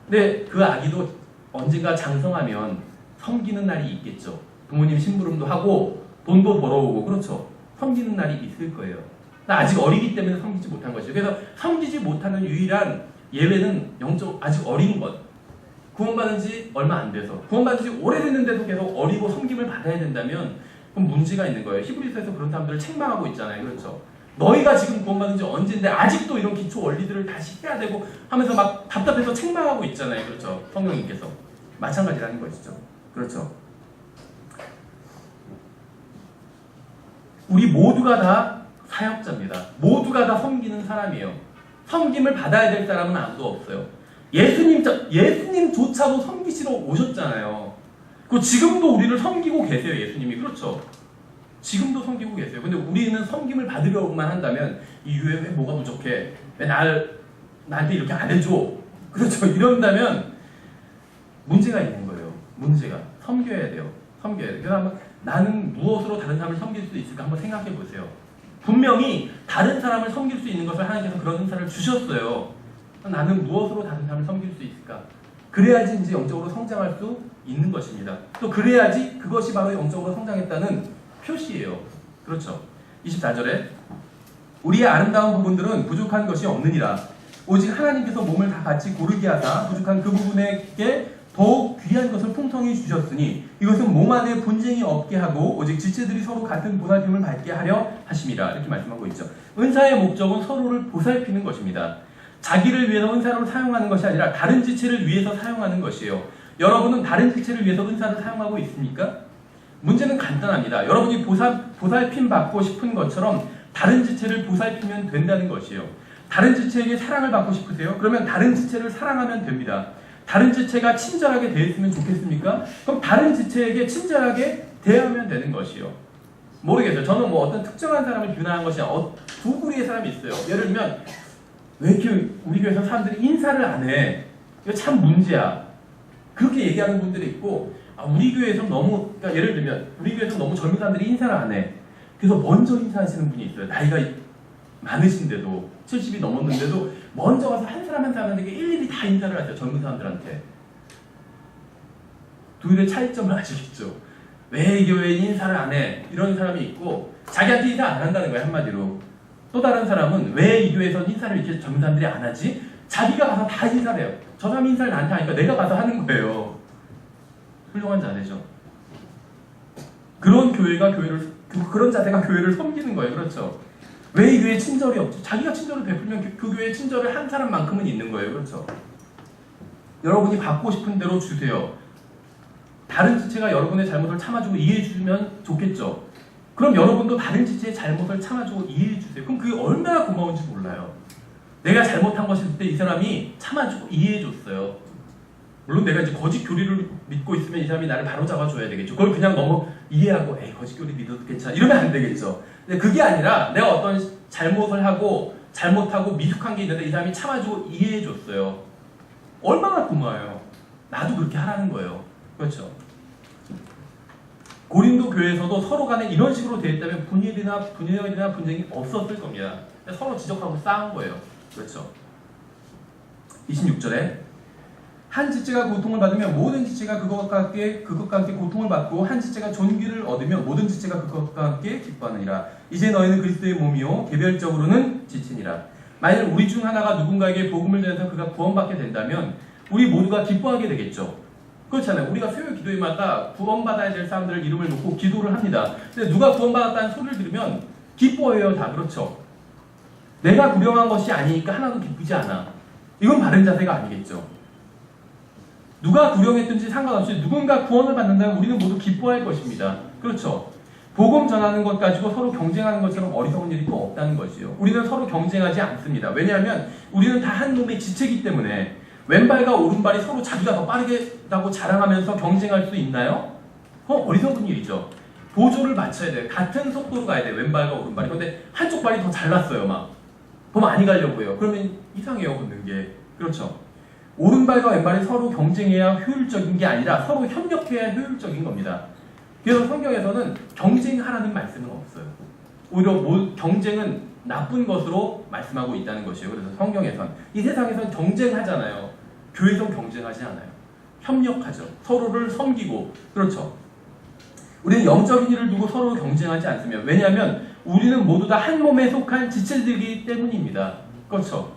근데 그 아기도 언젠가 장성하면 섬기는 날이 있겠죠. 부모님 심부름도 하고 돈도 벌어오고 그렇죠? 섬기는 날이 있을 거예요. 아직 어리기 때문에 섬기지 못한 것이죠. 그래서 섬기지 못하는 유일한 예외는 아직 어린 것. 구원받은 지 얼마 안 돼서 구원받은 지 오래됐는데도 계속 어리고 섬김을 받아야 된다면 그럼 문제가 있는 거예요. 히브리서에서 그런 사람들을 책망하고 있잖아요. 그렇죠? 너희가 지금 구원받은 지 언제인데 아직도 이런 기초 원리들을 다시 해야 되고 하면서 막 답답해서 책망하고 있잖아요. 그렇죠? 성령님께서. 마찬가지라는 것이죠. 그렇죠? 우리 모두가 다 사역자입니다. 모두가 다 섬기는 사람이에요. 섬김을 받아야 될 사람은 아무도 없어요. 예수님조차도 섬기시러 오셨잖아요. 그 지금도 우리를 섬기고 계세요. 예수님이. 그렇죠? 지금도 섬기고 계세요. 근데 우리는 섬김을 받으려고만 한다면 이 교회 왜 뭐가 부족해? 왜 나한테 이렇게 안 해줘? 그렇죠? 이런다면 문제가 있는 거예요. 문제가. 섬겨야 돼요. 섬겨야 돼요. 그래서 한번 나는 무엇으로 다른 사람을 섬길 수 있을까 한번 생각해 보세요. 분명히 다른 사람을 섬길 수 있는 것을 하나님께서 그런 은사를 주셨어요. 나는 무엇으로 다른 사람을 섬길 수 있을까? 그래야지 이제 영적으로 성장할 수 있는 것입니다. 또 그래야지 그것이 바로 영적으로 성장했다는 표시예요. 그렇죠. 24절에 우리의 아름다운 부분들은 부족한 것이 없느니라. 오직 하나님께서 몸을 다 같이 고르게 하사 부족한 그 부분에게 더욱 귀한 것을 풍성히 주셨으니 이것은 몸 안에 분쟁이 없게 하고 오직 지체들이 서로 같은 보살핌을 받게 하려 하심이라. 이렇게 말씀하고 있죠. 은사의 목적은 서로를 보살피는 것입니다. 자기를 위해서 은사를 사용하는 것이 아니라 다른 지체를 위해서 사용하는 것이에요. 여러분은 다른 지체를 위해서 은사를 사용하고 있습니까? 문제는 간단합니다. 여러분이 보살핌 받고 싶은 것처럼 다른 지체를 보살피면 된다는 것이에요. 다른 지체에게 사랑을 받고 싶으세요? 그러면 다른 지체를 사랑하면 됩니다. 다른 지체가 친절하게 대했으면 좋겠습니까? 그럼 다른 지체에게 친절하게 대하면 되는 것이요. 모르겠어요. 저는 뭐 어떤 특정한 사람을 비난한 것이 아니라 두 부류의 사람이 있어요. 예를 들면 왜 이렇게 우리 교회에서 사람들이 인사를 안 해? 이거 참 문제야. 그렇게 얘기하는 분들이 있고 우리 교회에서 너무 그러니까 예를 들면 우리 교회에서 너무 젊은 사람들이 인사를 안 해. 그래서 먼저 인사하시는 분이 있어요. 나이가 많으신데도 70이 넘었는데도 먼저 가서 한 사람 한 사람에게 일일이 다 인사를 하세요. 젊은 사람들한테. 둘의 차이점을 아시겠죠? 왜 이 교회에 인사를 안 해? 이런 사람이 있고 자기한테 인사 안 한다는 거예요. 한마디로. 또 다른 사람은 왜 이 교회에서 인사를 이렇게 젊은 사람들이 안 하지? 자기가 가서 다 인사를 해요. 저 사람이 인사를 나한테 하니까 내가 가서 하는 거예요. 훌륭한 자세죠. 그런 교회가 그런 자세가 교회를 섬기는 거예요. 그렇죠. 왜 이 교회에 친절이 없지? 자기가 친절을 베풀면 그 교회에 친절을 한 사람만큼은 있는 거예요. 그렇죠. 여러분이 받고 싶은 대로 주세요. 다른 지체가 여러분의 잘못을 참아주고 이해해 주면 좋겠죠. 그럼 여러분도 다른 지체의 잘못을 참아주고 이해해 주세요. 그럼 그게 얼마나 고마운지 몰라요. 내가 잘못한 것일 때 이 사람이 참아주고 이해해 줬어요. 물론 내가 이제 거짓 교리를 믿고 있으면 이 사람이 나를 바로 잡아줘야 되겠죠. 그걸 그냥 너무 이해하고 에이 거짓 교리 믿어도 괜찮아 이러면 안 되겠죠. 근데 그게 아니라 내가 어떤 잘못을 하고 잘못하고 미숙한 게 있는데 이 사람이 참아주고 이해해 줬어요. 얼마나 고마워요. 나도 그렇게 하라는 거예요. 그렇죠. 고린도 교회에서도 서로 간에 이런 식으로 대했다면 분열이나 분쟁이 없었을 겁니다. 서로 지적하고 싸운 거예요. 그렇죠. 26절에 한 지체가 고통을 받으면 모든 지체가 그것과 함께 고통을 받고 한 지체가 존귀를 얻으면 모든 지체가 그것과 함께 기뻐하느니라. 이제 너희는 그리스도의 몸이요 개별적으로는 지체니라. 만일 우리 중 하나가 누군가에게 복음을 전해서 그가 구원받게 된다면 우리 모두가 기뻐하게 되겠죠. 그렇잖아요. 우리가 수요일 기도회마다 구원받아야 될 사람들을 이름을 놓고 기도를 합니다. 근데 누가 구원받았다는 소리를 들으면 기뻐해요. 다 그렇죠. 내가 구령한 것이 아니니까 하나도 기쁘지 않아. 이건 바른 자세가 아니겠죠. 누가 구령했든지 상관없이 누군가 구원을 받는다면 우리는 모두 기뻐할 것입니다. 그렇죠. 복음 전하는 것 가지고 서로 경쟁하는 것처럼 어리석은 일이 또 없다는 것이요. 우리는 서로 경쟁하지 않습니다. 왜냐하면 우리는 다 한 몸의 지체이기 때문에 왼발과 오른발이 서로 자기가 더 빠르다고 자랑하면서 경쟁할 수 있나요? 어리석은 일이죠. 보조를 맞춰야 돼요. 같은 속도로 가야 돼요. 왼발과 오른발이. 그런데 한쪽 발이 더 잘났어요. 막. 더 많이 가려고 해요. 그러면 이상해요. 걷는 게. 그렇죠. 오른발과 왼발이 서로 경쟁해야 효율적인 게 아니라 서로 협력해야 효율적인 겁니다. 그래서 성경에서는 경쟁하라는 말씀은 없어요. 오히려 경쟁은 나쁜 것으로 말씀하고 있다는 것이에요. 그래서 성경에선 이 세상에선 경쟁하잖아요. 교회에선 경쟁하지 않아요. 협력하죠. 서로를 섬기고. 그렇죠. 우리는 영적인 일을 두고 서로 경쟁하지 않습니다. 왜냐하면 우리는 모두 다 한 몸에 속한 지체들이기 때문입니다. 그렇죠.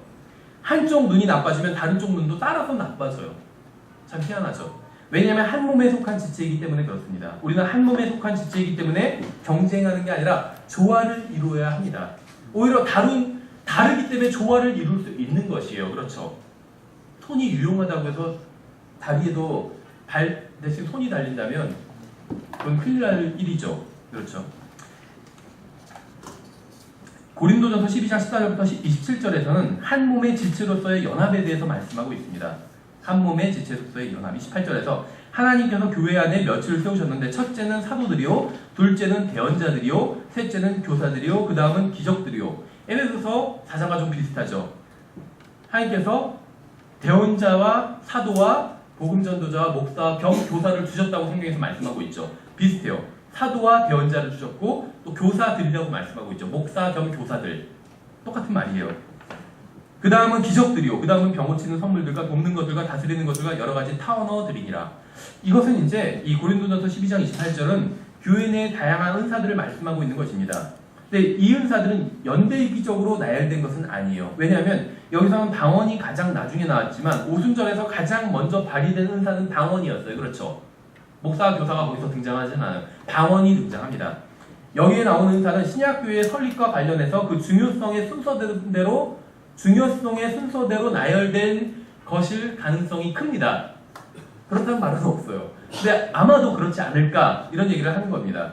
한쪽 눈이 나빠지면 다른 쪽 눈도 따라서 나빠져요. 참 희한하죠. 왜냐하면 한 몸에 속한 지체이기 때문에 그렇습니다. 우리는 한 몸에 속한 지체이기 때문에 경쟁하는 게 아니라 조화를 이루어야 합니다. 오히려 다르기 때문에 조화를 이룰 수 있는 것이에요. 그렇죠. 손이 유용하다고 해서 다리에도 발 대신 손이 달린다면 그건 큰일 날 일이죠. 그렇죠. 고린도전서 12장 14절부터 27절에서는 한 몸의 지체로서의 연합에 대해서 말씀하고 있습니다. 한 몸의 지체로서의 연합. 28절에서 하나님께서 교회 안에 몇을 세우셨는데 첫째는 사도들이요, 둘째는 대언자들이요, 셋째는 교사들이요, 그 다음은 기적들이요. 에베소서 4장과 좀 비슷하죠. 하나님께서 대언자와 사도와 복음전도자와 목사와 겸 교사를 주셨다고 성경에서 말씀하고 있죠. 비슷해요. 사도와 대언자를 주셨고 또 교사들이라고 말씀하고 있죠. 목사 겸 교사들. 똑같은 말이에요. 그 다음은 기적들이요. 그 다음은 병 고치는 선물들과 돕는 것들과 다스리는 것들과 여러 가지 타원어들이니라. 이것은 이제 이 고린도전서 12장 28절은 교회 내 다양한 은사들을 말씀하고 있는 것입니다. 근데 이 은사들은 연대기적으로 나열된 것은 아니에요. 왜냐하면 여기서는 방언이 가장 나중에 나왔지만 오순절에서 가장 먼저 발휘된 은사는 방언이었어요. 그렇죠? 목사, 교사가 거기서 등장하진 않아요. 방언이 등장합니다. 여기에 나오는 은사는 신약교회의 설립과 관련해서 그 중요성의 순서대로 나열된 것일 가능성이 큽니다. 그렇다는 말은 없어요. 근데 아마도 그렇지 않을까 이런 얘기를 하는 겁니다.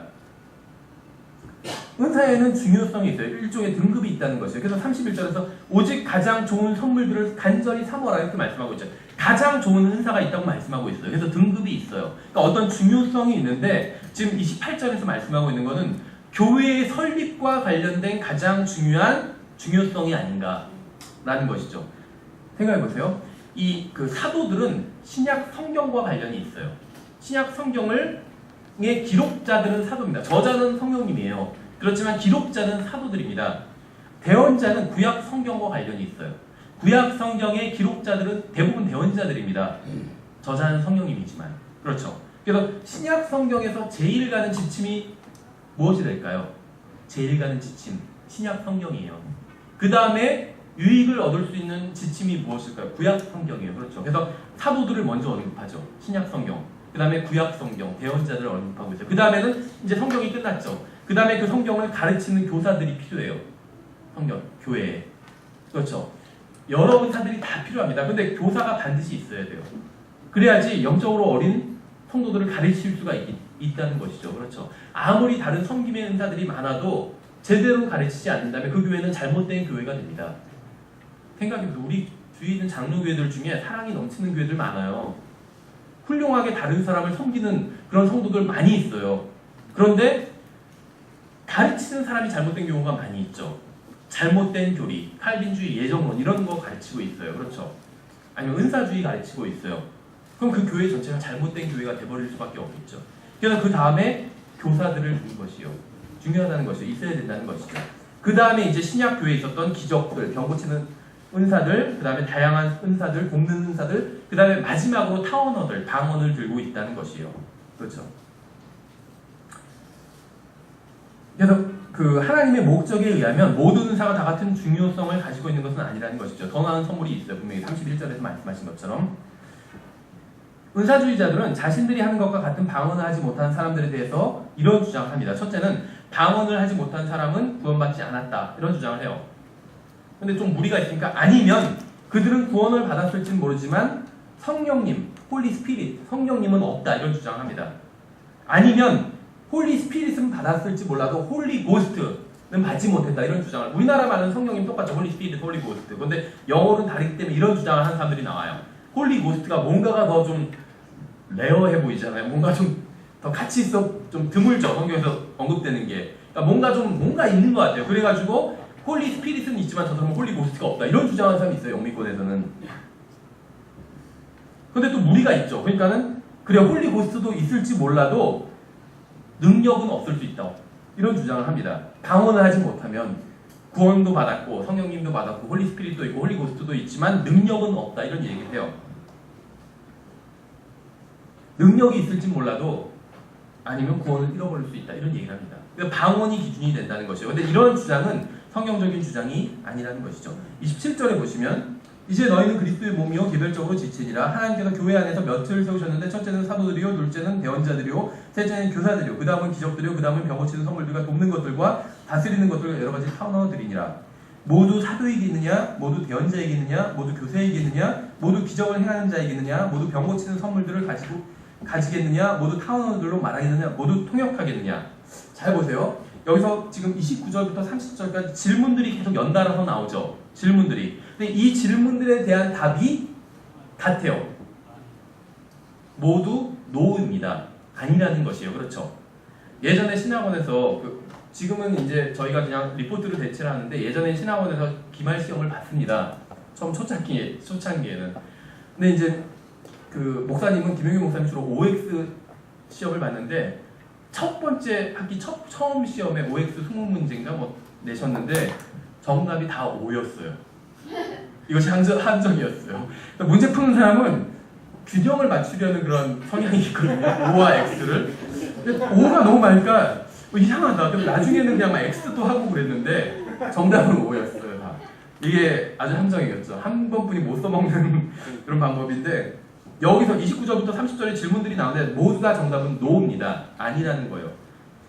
은사에는 중요성이 있어요. 일종의 등급이 있다는 것이에요. 그래서 31절에서 오직 가장 좋은 선물들을 간절히 삼어라 이렇게 말씀하고 있죠. 가장 좋은 은사가 있다고 말씀하고 있어요. 그래서 등급이 있어요. 그러니까 어떤 중요성이 있는데 지금 28절에서 말씀하고 있는 것은 교회의 설립과 관련된 가장 중요한 중요성이 아닌가라는 것이죠. 생각해 보세요. 이 그 사도들은 신약 성경과 관련이 있어요. 신약 성경의 기록자들은 사도입니다. 저자는 성령님이에요. 그렇지만 기록자는 사도들입니다. 대언자는 구약 성경과 관련이 있어요. 구약 성경의 기록자들은 대부분 대언자들입니다. 저자는 성령님이지만. 그렇죠. 그래서 신약 성경에서 제일 가는 지침이 무엇이 될까요? 제일 가는 지침, 신약 성경이에요. 그 다음에 유익을 얻을 수 있는 지침이 무엇일까요? 구약 성경이에요. 그렇죠. 그래서 사도들을 먼저 언급하죠. 신약 성경. 그 다음에 구약 성경, 대언자들을 언급하고 있어요. 그 다음에는 이제 성경이 끝났죠. 그 다음에 그 성경을 가르치는 교사들이 필요해요. 성경, 교회에. 그렇죠. 여러 은사들이 다 필요합니다. 근데 교사가 반드시 있어야 돼요. 그래야지 영적으로 어린 성도들을 가르칠 수가 있다는 것이죠. 그렇죠. 아무리 다른 섬김의 은사들이 많아도 제대로 가르치지 않는다면 그 교회는 잘못된 교회가 됩니다. 생각해보세요. 우리 주위에 있는 장로교회들 중에 사랑이 넘치는 교회들 많아요. 훌륭하게 다른 사람을 섬기는 그런 성도들 많이 있어요. 그런데 가르치는 사람이 잘못된 경우가 많이 있죠. 잘못된 교리, 칼빈주의, 예정론 이런 거 가르치고 있어요. 그렇죠. 아니면 은사주의 가르치고 있어요. 그럼 그 교회 전체가 잘못된 교회가 돼버릴 수밖에 없겠죠. 그래서 그 다음에 교사들을 두는 것이요. 중요하다는 것이요. 있어야 된다는 것이죠. 그 다음에 이제 신약교회에 있었던 기적들, 병 고치는 은사들, 그 다음에 다양한 은사들, 돕는 은사들, 그 다음에 마지막으로 타원어들, 방언을 들고 있다는 것이요. 그렇죠. 그래서 그 하나님의 목적에 의하면 모든 은사가 다 같은 중요성을 가지고 있는 것은 아니라는 것이죠. 더 나은 선물이 있어요. 분명히 31절에서 말씀하신 것처럼. 은사주의자들은 자신들이 하는 것과 같은 방언을 하지 못한 사람들에 대해서 이런 주장을 합니다. 첫째는 방언을 하지 못한 사람은 구원받지 않았다. 이런 주장을 해요. 근데 좀 무리가 있으니까 아니면 그들은 구원을 받았을지는 모르지만 성령님, 홀리 스피릿, 성령님은 없다. 이런 주장을 합니다. 아니면 홀리 스피릿은 받았을지 몰라도 홀리 고스트는 받지 못했다. 이런 주장을. 우리나라 말은 성령님 똑같죠. 홀리 스피릿, 홀리 고스트. 그런데 영어로는 다르기 때문에 이런 주장을 하는 사람들이 나와요. 홀리 고스트가 뭔가가 더 좀 레어해 보이잖아요. 뭔가 좀 더 가치 있어, 좀 드물죠. 성경에서 언급되는 게. 그러니까 뭔가 있는 것 같아요. 그래가지고 홀리 스피릿은 있지만 저 사람은 홀리 고스트가 없다. 이런 주장하는 사람이 있어요. 영미권에서는. 근데 또 무리가 있죠. 그러니까는 그래 홀리 고스트도 있을지 몰라도 능력은 없을 수 있다. 이런 주장을 합니다. 방언을 하지 못하면 구원도 받았고 성령님도 받았고 홀리 스피릿도 있고 홀리 고스트도 있지만 능력은 없다. 이런 얘기를 해요. 능력이 있을지 몰라도 아니면 구원을 잃어버릴 수 있다. 이런 얘기를 합니다. 그러니까 방언이 기준이 된다는 것이에요. 근데 이런 주장은 성경적인 주장이 아니라는 것이죠. 27절에 보시면 이제 너희는 그리스도의 몸이요 개별적으로 지체니라. 하나님께서 교회 안에서 몇을 세우셨는데 첫째는 사도들이요, 둘째는 대언자들이요, 셋째는 교사들이요, 그 다음은 기적들이요, 그 다음은 병 고치는 선물들과 돕는 것들과 다스리는 것들과 여러 가지 타원어들이니라. 모두 사도에게 있느냐, 모두 대언자에게 있느냐, 모두 교사에게 있느냐, 모두 기적을 행하는 자에게 있느냐, 모두 병 고치는 선물들을 가지겠느냐, 모두 타원어들로 말하겠느냐, 모두 통역하겠느냐. 잘 보세요. 여기서 지금 29절부터 30절까지 질문들이 계속 연달아서 나오죠. 질문들이. 근데 이 질문들에 대한 답이 같아요. 모두 노입니다. 아니라는 것이에요. 그렇죠. 예전에 신학원에서 지금은 이제 저희가 그냥 리포트로 대체를 하는데 예전에 신학원에서 기말 시험을 봤습니다. 처음 초창기에는. 근데 이제 그 목사님은 김용현 목사님 주로 OX 시험을 봤는데 첫 번째 학기 처음 시험에 OX 20문제인가 뭐 내셨는데 정답이 다 O였어요. 이것이 함정이었어요. 문제 푸는 사람은 균형을 맞추려는 그런 성향이 있거든요. O와 X를. 근데 O가 너무 많으니까 이상하다. 나중에는 그냥 막 X도 하고 그랬는데 정답은 O였어요. 다. 이게 아주 함정이었죠. 한 번뿐이 못 써먹는 그런 방법인데 여기서 29절부터 30절의 질문들이 나오는데 모두 다 정답은 No입니다. 아니라는 거예요.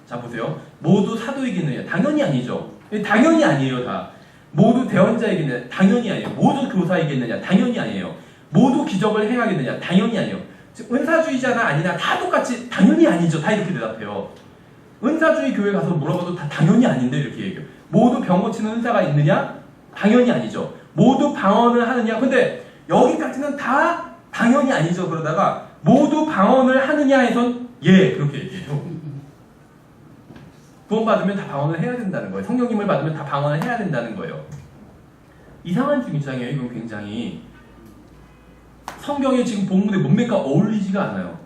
자 보세요. 모두 사도이겠느냐? 당연히 아니죠. 당연히 아니에요. 다. 모두 대언자이겠느냐? 당연히 아니에요. 모두 교사이겠느냐? 당연히 아니에요. 모두 기적을 행하겠느냐? 당연히 아니에요. 즉 은사주의자나 아니나 다 똑같이 당연히 아니죠. 다 이렇게 대답해요. 은사주의 교회 가서 물어봐도 다 당연히 아닌데 이렇게 얘기해요. 모두 병 고치는 은사가 있느냐? 당연히 아니죠. 모두 방언을 하느냐? 근데 여기까지는 다 당연히 아니죠. 그러다가 모두 방언을 하느냐 해선 예 그렇게 얘기해요. 구원받으면 다 방언을 해야 된다는 거예요. 성령님을 받으면 다 방언을 해야 된다는 거예요. 이상한 주장이에요. 이건 굉장히 성경에 지금 본문의 문맥과 어울리지가 않아요.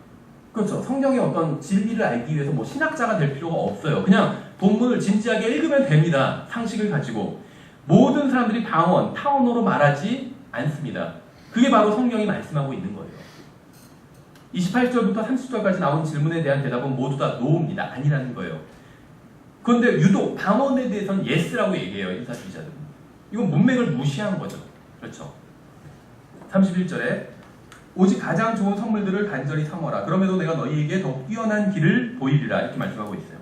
그렇죠. 성경의 어떤 진리를 알기 위해서 뭐 신학자가 될 필요가 없어요. 그냥 본문을 진지하게 읽으면 됩니다. 상식을 가지고. 모든 사람들이 방언, 타언어로 말하지 않습니다. 그게 바로 성경이 말씀하고 있는 거예요. 28절부터 30절까지 나온 질문에 대한 대답은 모두 다 no입니다. 아니라는 거예요. 그런데 유독 방언에 대해서는 yes라고 얘기해요. 인사주의자들은. 이건 문맥을 무시한 거죠. 그렇죠. 31절에 오직 가장 좋은 선물들을 간절히 삼어라. 그럼에도 내가 너희에게 더욱 뛰어난 길을 보이리라. 이렇게 말씀하고 있어요.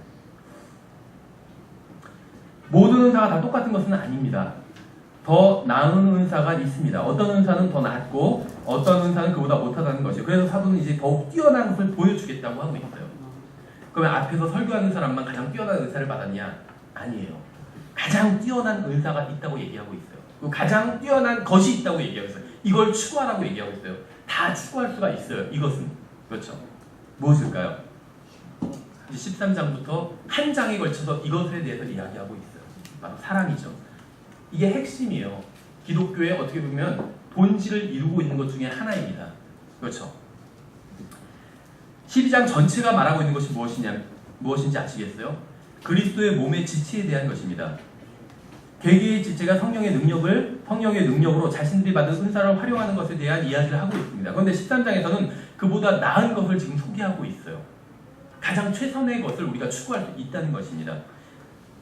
모든 은사가 다 똑같은 것은 아닙니다. 더 나은 은사가 있습니다. 어떤 은사는 더 낫고 어떤 은사는 그보다 못하다는 것이에요. 그래서 사도는 이제 더욱 뛰어난 것을 보여주겠다고 하고 있어요. 그러면 앞에서 설교하는 사람만 가장 뛰어난 은사를 받았냐? 아니에요. 가장 뛰어난 은사가 있다고 얘기하고 있어요. 그리고 가장 뛰어난 것이 있다고 얘기하고 있어요. 이걸 추구하라고 얘기하고 있어요. 다 추구할 수가 있어요. 이것은. 그렇죠. 무엇일까요? 이제 13장부터 한 장에 걸쳐서 이것에 대해서 이야기하고 있어요. 바로 사랑이죠. 이게 핵심이에요. 기독교의 어떻게 보면 본질을 이루고 있는 것 중에 하나입니다. 그렇죠. 12장 전체가 말하고 있는 것이 무엇인지 아시겠어요? 그리스도의 몸의 지체에 대한 것입니다. 개개의 지체가 성령의 능력으로 자신들이 받은 은사를 활용하는 것에 대한 이야기를 하고 있습니다. 그런데 13장에서는 그보다 나은 것을 지금 소개하고 있어요. 가장 최선의 것을 우리가 추구할 수 있다는 것입니다.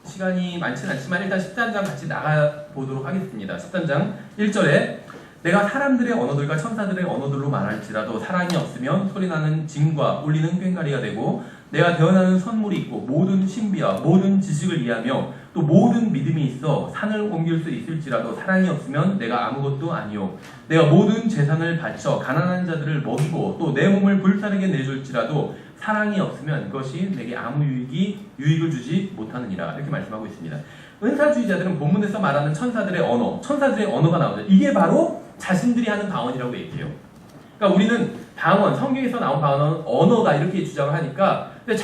시간이 많지는 않지만 일단 13장 같이 나가보도록 하겠습니다. 13장 1절에 내가 사람들의 언어들과 천사들의 언어들로 말할지라도 사랑이 없으면 소리나는 징과 울리는 꽹과리가 되고 내가 대언하는 선물이 있고 모든 신비와 모든 지식을 이해하며 또 모든 믿음이 있어 산을 옮길 수 있을지라도 사랑이 없으면 내가 아무것도 아니요 내가 모든 재산을 바쳐 가난한 자들을 먹이고 또 내 몸을 불사르게 내줄지라도 사랑이 없으면 그것이 내게 아무 유익을 주지 못하느니라. 이렇게 말씀하고 있습니다. 은사주의자들은 본문에서 말하는 천사들의 언어가 나오죠. 이게 바로 자신들이 하는 방언이라고 얘기해요. 그러니까 우리는 방언, 성경에서 나온 방언은 언어다 이렇게 주장을 하니까 근데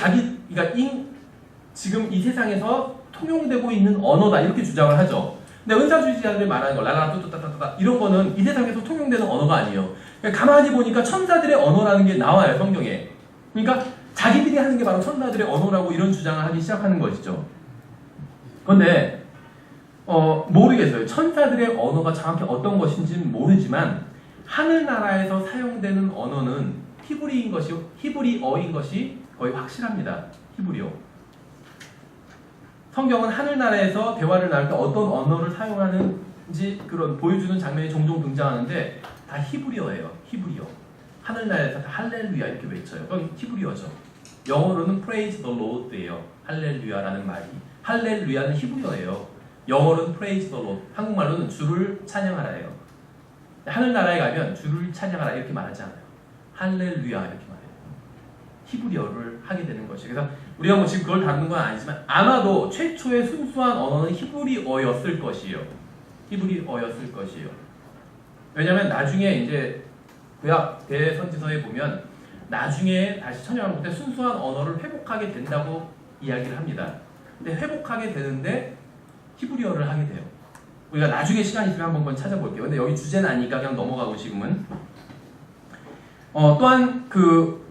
그러니까 지금 이 세상에서 통용되고 있는 언어다 이렇게 주장을 하죠. 근데 은사주의자들이 말하는 거 라라뚜뚜따따따 이런 거는 이 세상에서 통용되는 언어가 아니에요. 그러니까 가만히 보니까 천사들의 언어라는 게 나와요. 성경에. 그러니까 자기들이 하는 게 바로 천사들의 언어라고 이런 주장을 하기 시작하는 것이죠. 그런데 모르겠어요. 천사들의 언어가 정확히 어떤 것인지는 모르지만 하늘나라에서 사용되는 언어는 히브리어인 것이 거의 확실합니다. 히브리어. 성경은 하늘나라에서 대화를 나눌 때 어떤 언어를 사용하는지 그런 보여주는 장면이 종종 등장하는데 다 히브리어예요. 히브리어. 하늘나라에서 다 할렐루야 이렇게 외쳐요. 그건 히브리어죠. 영어로는 praise the Lord예요. 할렐루야라는 말이. 할렐루야는 히브리어예요. 영어로는 praise the Lord. 한국말로는 주를 찬양하라예요. 하늘나라에 가면 주를 찬양하라 이렇게 말하지 않아요. 할렐루야 이렇게 말해요. 히브리어를 하게 되는 것이에요. 그래서 우리가 뭐 지금 그걸 다루는 건 아니지만 아마도 최초의 순수한 언어는 히브리어였을 것이에요. 히브리어였을 것이에요. 왜냐하면 나중에 이제 구약 대선지서에 보면 나중에 다시 천년왕국 때 순수한 언어를 회복하게 된다고 이야기를 합니다. 근데 회복하게 되는데 히브리어를 하게 돼요. 우리가 나중에 시간 있으면 한번 찾아볼게요. 근데 여기 주제는 아니니까 그냥 넘어가고 지금은 또한 그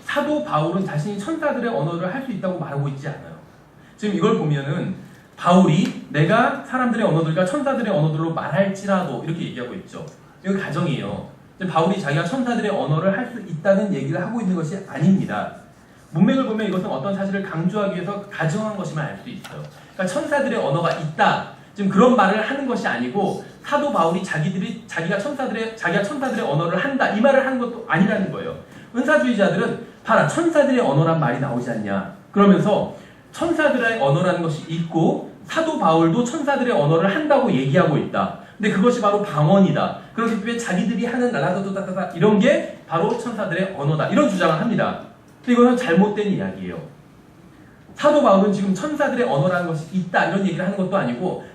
사도 바울은 자신이 천사들의 언어를 할 수 있다고 말하고 있지 않아요. 지금 이걸 보면은 바울이 내가 사람들의 언어들과 천사들의 언어들로 말할지라도 이렇게 얘기하고 있죠. 이건 가정이에요. 바울이 자기가 천사들의 언어를 할 수 있다는 얘기를 하고 있는 것이 아닙니다. 문맥을 보면 이것은 어떤 사실을 강조하기 위해서 가정한 것임을 알 수 있어요. 그러니까 천사들의 언어가 있다. 지금 그런 말을 하는 것이 아니고 사도 바울이 자기가 천사들의 언어를 한다 이 말을 하는 것도 아니라는 거예요. 은사주의자들은 봐라 천사들의 언어란 말이 나오지 않냐. 그러면서 천사들의 언어라는 것이 있고 사도 바울도 천사들의 언어를 한다고 얘기하고 있다. 근데 그것이 바로 방언이다. 그렇기 때문에 자기들이 하는 나라도다다다 이런 게 바로 천사들의 언어다. 이런 주장을 합니다. 근데 이거는 잘못된 이야기예요. 사도 바울은 지금 천사들의 언어라는 것이 있다 이런 얘기를 하는 것도 아니고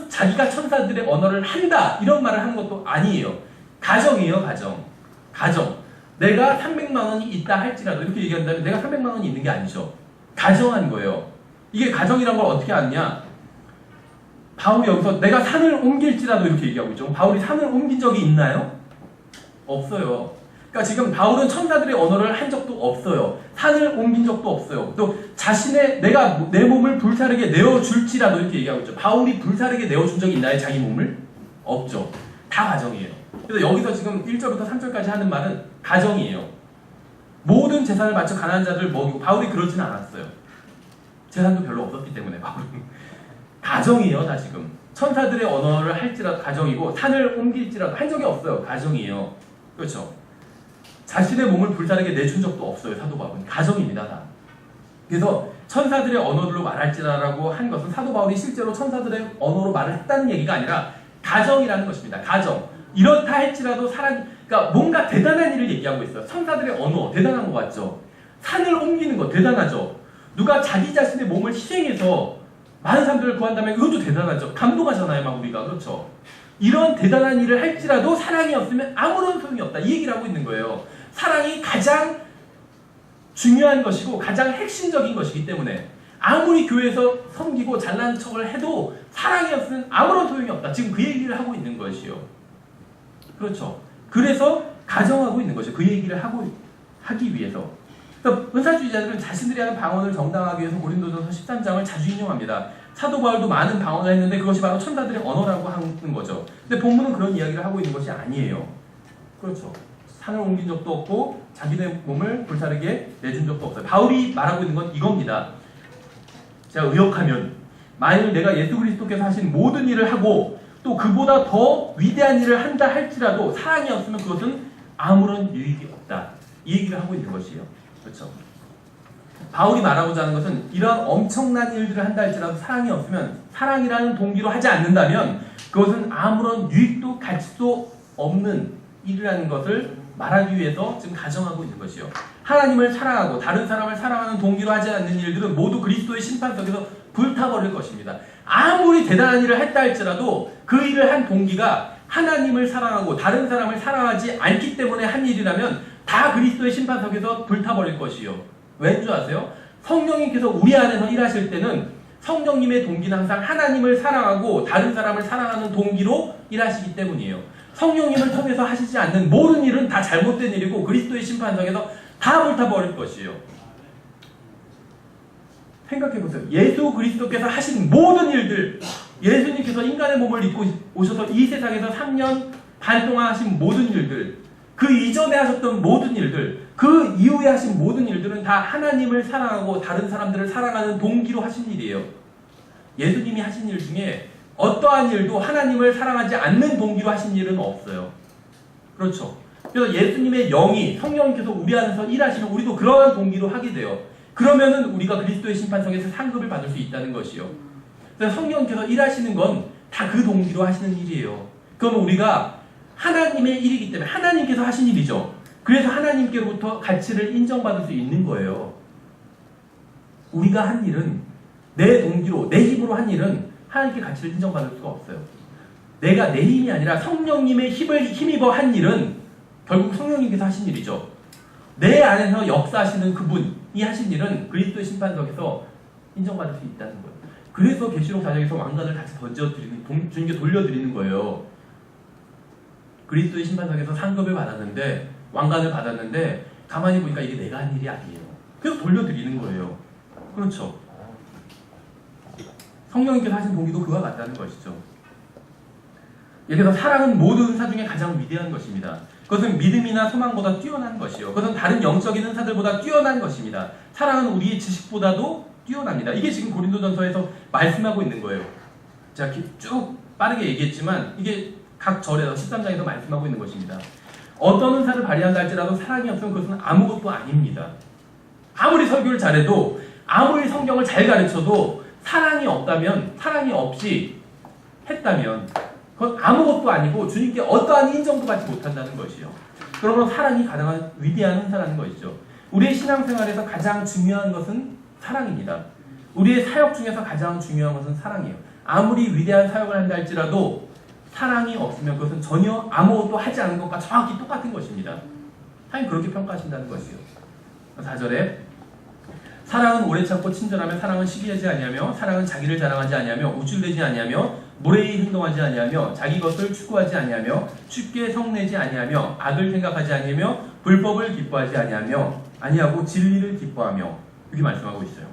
자기가 천사들의 언어를 한다 이런 말을 하는 것도 아니에요. 가정이에요. 가정. 내가 300만 원이 있다 할지라도 이렇게 얘기한다면 내가 300만 원이 있는 게 아니죠. 가정한 거예요. 이게 가정이란 걸 어떻게 아느냐. 바울이 여기서 내가 산을 옮길지라도 이렇게 얘기하고 있죠. 바울이 산을 옮긴 적이 있나요? 없어요. 그러니까 지금 바울은 천사들의 언어를 한 적도 없어요. 산을 옮긴 적도 없어요. 또 내가 내 몸을 불사르게 내어줄지라도 이렇게 얘기하고 있죠. 바울이 불사르게 내어준 적이 있나요? 자기 몸을? 없죠. 다 가정이에요. 그래서 여기서 지금 1절부터 3절까지 하는 말은 가정이에요. 모든 재산을 바쳐 가난한 자들 먹이고 바울이 그러지는 않았어요. 재산도 별로 없었기 때문에 바울은. 가정이에요. 다 지금. 천사들의 언어를 할지라도 가정이고 산을 옮길지라도 한 적이 없어요. 가정이에요. 그렇죠. 자신의 몸을 불사르게 내준 적도 없어요. 사도 바울은. 가정입니다. 다. 그래서 천사들의 언어들로 말할지라라고 한 것은 사도 바울이 실제로 천사들의 언어로 말을 했다는 얘기가 아니라 가정이라는 것입니다. 가정. 이렇다 할지라도 그러니까 뭔가 대단한 일을 얘기하고 있어요. 천사들의 언어 대단한 것 같죠. 산을 옮기는 거 대단하죠. 누가 자기 자신의 몸을 희생해서 많은 사람들을 구한다면 이것도 대단하죠. 감동하잖아요. 막 우리가. 그렇죠. 이런 대단한 일을 할지라도 사랑이 없으면 아무런 소용이 없다. 이 얘기를 하고 있는 거예요. 사랑이 가장 중요한 것이고 가장 핵심적인 것이기 때문에 아무리 교회에서 섬기고 잘난 척을 해도 사랑이 없으면 아무런 소용이 없다. 지금 그 얘기를 하고 있는 것이요. 그렇죠. 그래서 가정하고 있는 것이요. 그 얘기를 하기 위해서. 그러니까 은사주의자들은 자신들이 하는 방언을 정당하기 위해서 고린도전서 13장을 자주 인용합니다. 사도 바울도 많은 방언을 했는데 그것이 바로 천사들의 언어라고 하는 거죠. 근데 본문은 그런 이야기를 하고 있는 것이 아니에요. 그렇죠. 산을 옮긴 적도 없고 자기네 몸을 불사르게 내준 적도 없어요. 바울이 말하고 있는 건 이겁니다. 제가 의역하면 만일 내가 예수 그리스도께서 하신 모든 일을 하고 또 그보다 더 위대한 일을 한다 할지라도 사랑이 없으면 그것은 아무런 유익이 없다. 이 얘기를 하고 있는 것이에요. 그렇죠. 바울이 말하고자 하는 것은 이러한 엄청난 일들을 한다 할지라도 사랑이 없으면 사랑이라는 동기로 하지 않는다면 그것은 아무런 유익도 가치도 없는 일이라는 것을 말하기 위해서 지금 가정하고 있는 것이요. 하나님을 사랑하고 다른 사람을 사랑하는 동기로 하지 않는 일들은 모두 그리스도의 심판석에서 불타버릴 것입니다. 아무리 대단한 일을 했다 할지라도 그 일을 한 동기가 하나님을 사랑하고 다른 사람을 사랑하지 않기 때문에 한 일이라면 다 그리스도의 심판석에서 불타버릴 것이요. 왠 줄 아세요? 성령님께서 우리 안에서 일하실 때는 성령님의 동기는 항상 하나님을 사랑하고 다른 사람을 사랑하는 동기로 일하시기 때문이에요. 성령님을 통해서 하시지 않는 모든 일은 다 잘못된 일이고 그리스도의 심판석에서 다 불타버릴 것이에요. 생각해보세요. 예수 그리스도께서 하신 모든 일들, 예수님께서 인간의 몸을 입고 오셔서 이 세상에서 3년 반 동안 하신 모든 일들, 그 이전에 하셨던 모든 일들, 그 이후에 하신 모든 일들은 다 하나님을 사랑하고 다른 사람들을 사랑하는 동기로 하신 일이에요. 예수님이 하신 일 중에 어떠한 일도 하나님을 사랑하지 않는 동기로 하신 일은 없어요. 그렇죠. 그래서 예수님의 영이 성령께서 우리 안에서 일하시면 우리도 그러한 동기로 하게 돼요. 그러면은 우리가 그리스도의 심판석에서 상급을 받을 수 있다는 것이요. 그래서 성령께서 일하시는 건 다 그 동기로 하시는 일이에요. 그러면 우리가 하나님의 일이기 때문에 하나님께서 하신 일이죠. 그래서 하나님께로부터 가치를 인정받을 수 있는 거예요. 우리가 한 일은 내 동기로, 내 힘으로 한 일은 하나님께 가치를 인정받을 수가 없어요. 내가 내 힘이 아니라 성령님의 힘을 힘입어 한 일은 결국 성령님께서 하신 일이죠. 내 안에서 역사하시는 그분이 하신 일은 그리스도의 심판석에서 인정받을 수 있다는 거예요. 그래서 계시록 4장에서 왕관을 다시 주님께 돌려드리는 거예요. 그리스도의 심판석에서 상급을 받았는데 왕관을 받았는데 가만히 보니까 이게 내가 한 일이 아니에요. 그래서 돌려드리는 거예요. 그렇죠. 성령님께서 하신 동기도 그와 같다는 것이죠. 예를 들어 사랑은 모든 은사 중에 가장 위대한 것입니다. 그것은 믿음이나 소망보다 뛰어난 것이요. 그것은 다른 영적인 은사들보다 뛰어난 것입니다. 사랑은 우리의 지식보다도 뛰어납니다. 이게 지금 고린도전서에서 말씀하고 있는 거예요. 제가 쭉 빠르게 얘기했지만 이게 각 절에서 13장에서 말씀하고 있는 것입니다. 어떤 은사를 발휘한다 할지라도 사랑이 없으면 그것은 아무것도 아닙니다. 아무리 설교를 잘해도 아무리 성경을 잘 가르쳐도 사랑이 없다면, 사랑이 없이 했다면 그건 아무것도 아니고 주님께 어떠한 인정도 받지 못한다는 것이요. 그러므로 사랑이 가장 위대한 은사라는 것이죠. 우리의 신앙생활에서 가장 중요한 것은 사랑입니다. 우리의 사역 중에서 가장 중요한 것은 사랑이에요. 아무리 위대한 사역을 한다 할지라도 사랑이 없으면 그것은 전혀 아무것도 하지 않은 것과 정확히 똑같은 것입니다. 하나님 그렇게 평가하신다는 것이요. 4절에 사랑은 오래 참고 친절하며 사랑은 시기하지 아니하며 사랑은 자기를 자랑하지 아니하며 우쭐대지 아니하며 무례히 행동하지 아니하며 자기 것을 추구하지 아니하며 쉽게 성내지 아니하며 악을 생각하지 아니하며 불법을 기뻐하지 아니하고 진리를 기뻐하며 이렇게 말씀하고 있어요.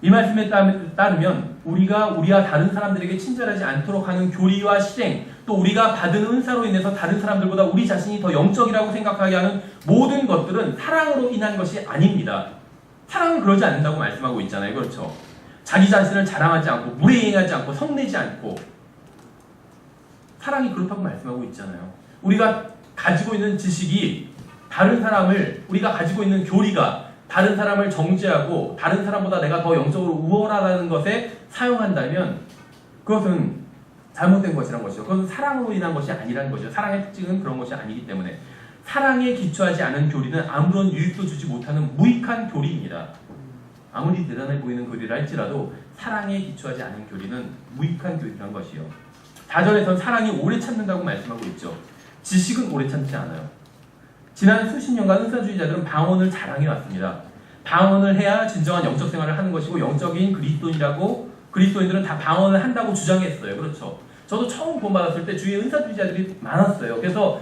이 말씀에 따르면 우리와 다른 사람들에게 친절하지 않도록 하는 교리와 실행, 또 우리가 받은 은사로 인해서 다른 사람들보다 우리 자신이 더 영적이라고 생각하게 하는 모든 것들은 사랑으로 인한 것이 아닙니다. 사랑은 그러지 않는다고 말씀하고 있잖아요. 그렇죠? 자기 자신을 자랑하지 않고 무례행하지 않고 성내지 않고 사랑이 그렇다고 말씀하고 있잖아요. 우리가 가지고 있는 지식이 다른 사람을, 우리가 가지고 있는 교리가 다른 사람을 정죄하고 다른 사람보다 내가 더 영적으로 우월하다는 것에 사용한다면 그것은 잘못된 것이란 것이죠. 그것은 사랑으로 인한 것이 아니라는 것이죠. 사랑의 특징은 그런 것이 아니기 때문에 사랑에 기초하지 않은 교리는 아무런 유익도 주지 못하는 무익한 교리입니다. 아무리 대단해 보이는 교리를 할지라도 사랑에 기초하지 않은 교리는 무익한 교리란 것이요. 4절에서는 사랑이 오래 참는다고 말씀하고 있죠. 지식은 오래 참지 않아요. 지난 수십 년간 은사주의자들은 방언을 자랑해 왔습니다. 방언을 해야 진정한 영적 생활을 하는 것이고 영적인 그리스도인들은 다 방언을 한다고 주장했어요. 그렇죠. 저도 처음 구원받았을 때 주위에 은사주의자들이 많았어요. 그래서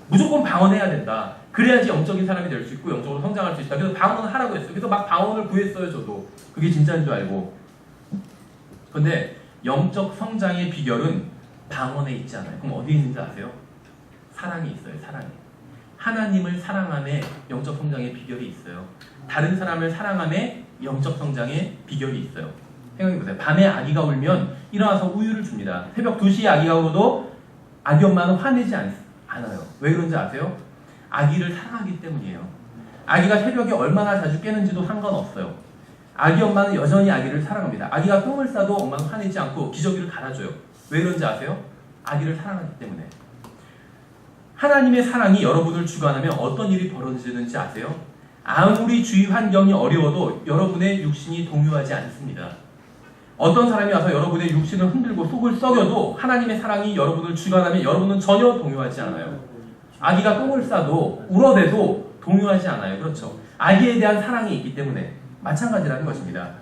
무조건 방언해야 된다. 그래야지 영적인 사람이 될 수 있고 영적으로 성장할 수 있다. 그래서 방언을 하라고 했어요. 그래서 막 방언을 구했어요. 저도. 그게 진짜인 줄 알고. 근데 영적 성장의 비결은 방언에 있지 않아요. 그럼 어디에 있는지 아세요? 사랑이 있어요. 사랑이. 하나님을 사랑함에 영적 성장의 비결이 있어요. 다른 사람을 사랑함에 영적 성장의 비결이 있어요. 생각해보세요. 밤에 아기가 울면 일어나서 우유를 줍니다. 새벽 2시에 아기가 울어도 아기 엄마는 화내지 않아요. 왜 그런지 아세요? 아기를 사랑하기 때문이에요. 아기가 새벽에 얼마나 자주 깨는지도 상관없어요. 아기 엄마는 여전히 아기를 사랑합니다. 아기가 똥을 싸도 엄마는 화내지 않고 기저귀를 갈아줘요. 왜 그런지 아세요? 아기를 사랑하기 때문에. 하나님의 사랑이 여러분을 주관하면 어떤 일이 벌어지는지 아세요? 아무리 주위 환경이 어려워도 여러분의 육신이 동요하지 않습니다. 어떤 사람이 와서 여러분의 육신을 흔들고 속을 썩여도 하나님의 사랑이 여러분을 주관하면 여러분은 전혀 동요하지 않아요. 아기가 똥을 싸도 울어대도 동요하지 않아요. 그렇죠? 아기에 대한 사랑이 있기 때문에 마찬가지라는 것입니다.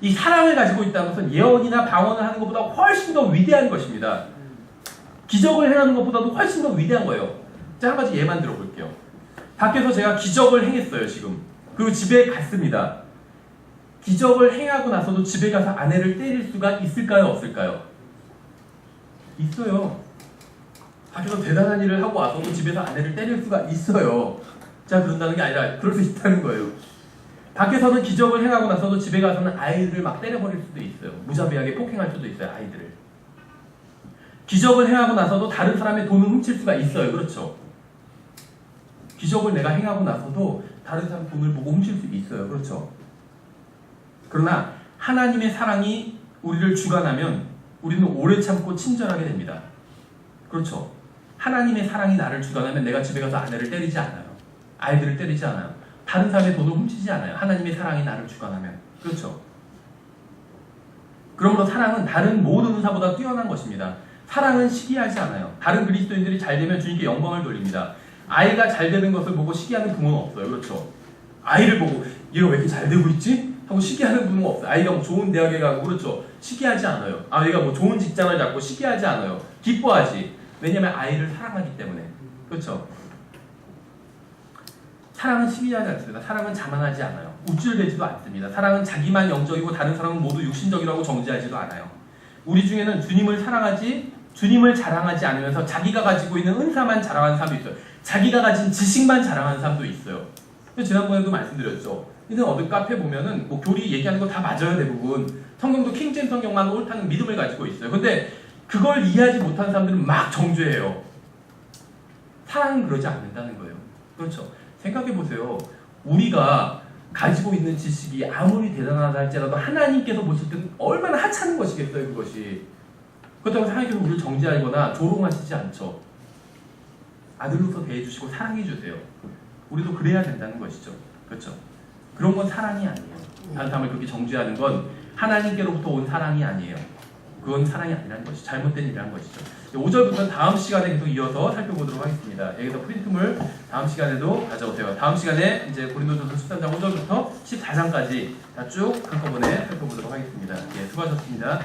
이 사랑을 가지고 있다는 것은 예언이나 방언을 하는 것보다 훨씬 더 위대한 것입니다. 기적을 행하는 것보다도 훨씬 더 위대한 거예요. 자, 한 가지 예만 들어볼게요. 밖에서 제가 기적을 행했어요, 지금. 그리고 집에 갔습니다. 기적을 행하고 나서도 집에 가서 아내를 때릴 수가 있을까요, 없을까요? 있어요. 밖에서 대단한 일을 하고 와서도 집에서 아내를 때릴 수가 있어요. 자, 그런다는 게 아니라 그럴 수 있다는 거예요. 밖에서는 기적을 행하고 나서도 집에 가서는 아이들을 막 때려버릴 수도 있어요. 무자비하게 폭행할 수도 있어요, 아이들을. 기적을 행하고 나서도 다른 사람의 돈을 훔칠 수가 있어요. 그렇죠? 기적을 내가 행하고 나서도 다른 사람 돈을 보고 훔칠 수 있어요. 그렇죠? 그러나 하나님의 사랑이 우리를 주관하면 우리는 오래 참고 친절하게 됩니다. 그렇죠? 하나님의 사랑이 나를 주관하면 내가 집에 가서 아내를 때리지 않아요. 아이들을 때리지 않아요. 다른 사람의 돈을 훔치지 않아요. 하나님의 사랑이 나를 주관하면. 그렇죠? 그러므로 사랑은 다른 모든 은사보다 뛰어난 것입니다. 사랑은 시기하지 않아요. 다른 그리스도인들이 잘 되면 주님께 영광을 돌립니다. 아이가 잘 되는 것을 보고 시기하는 부모는 없어요. 그렇죠? 아이를 보고 얘가 왜 이렇게 잘 되고 있지? 하고 시기하는 부모가 없어요. 아이가 뭐 좋은 대학에 가고 그렇죠? 시기하지 않아요. 아이가 뭐 좋은 직장을 잡고 시기하지 않아요. 기뻐하지. 왜냐면 아이를 사랑하기 때문에. 그렇죠? 사랑은 시기하지 않습니다. 사랑은 자만하지 않아요. 우쭐대지도 않습니다. 사랑은 자기만 영적이고 다른 사람은 모두 육신적이라고 정죄하지도 않아요. 우리 중에는 주님을 자랑하지 않으면서 자기가 가지고 있는 은사만 자랑하는 사람도 있어요. 자기가 가진 지식만 자랑하는 사람도 있어요. 지난번에도 말씀드렸죠. 이는 어느 카페 보면은 뭐 교리 얘기하는 거 다 맞아요, 대부분. 성경도 킹잼 성경만 옳다는 믿음을 가지고 있어요. 근데 그걸 이해하지 못하는 사람들은 막 정죄해요. 사랑은 그러지 않는다는 거예요. 그렇죠. 생각해 보세요. 우리가 가지고 있는 지식이 아무리 대단하다 할지라도 하나님께서 보실 때는 얼마나 하찮은 것이겠어요, 그것이. 그렇다고 해서 하나님께서 우리를 정죄하거나 조롱하시지 않죠. 아들로서 대해주시고 사랑해주세요. 우리도 그래야 된다는 것이죠. 그렇죠. 그런 건 사랑이 아니에요. 다른 사람을 그렇게 정죄하는 건 하나님께로부터 온 사랑이 아니에요. 그건 사랑이 아니라는 것이죠. 잘못된 일이라는 것이죠. 5절부터 다음 시간에 계속 이어서 살펴보도록 하겠습니다. 여기서 프린트물 다음 시간에도 가져오세요. 다음 시간에 이제 고린도전서 13장 5절부터 14장까지 다 쭉 한꺼번에 살펴보도록 하겠습니다. 예, 수고하셨습니다.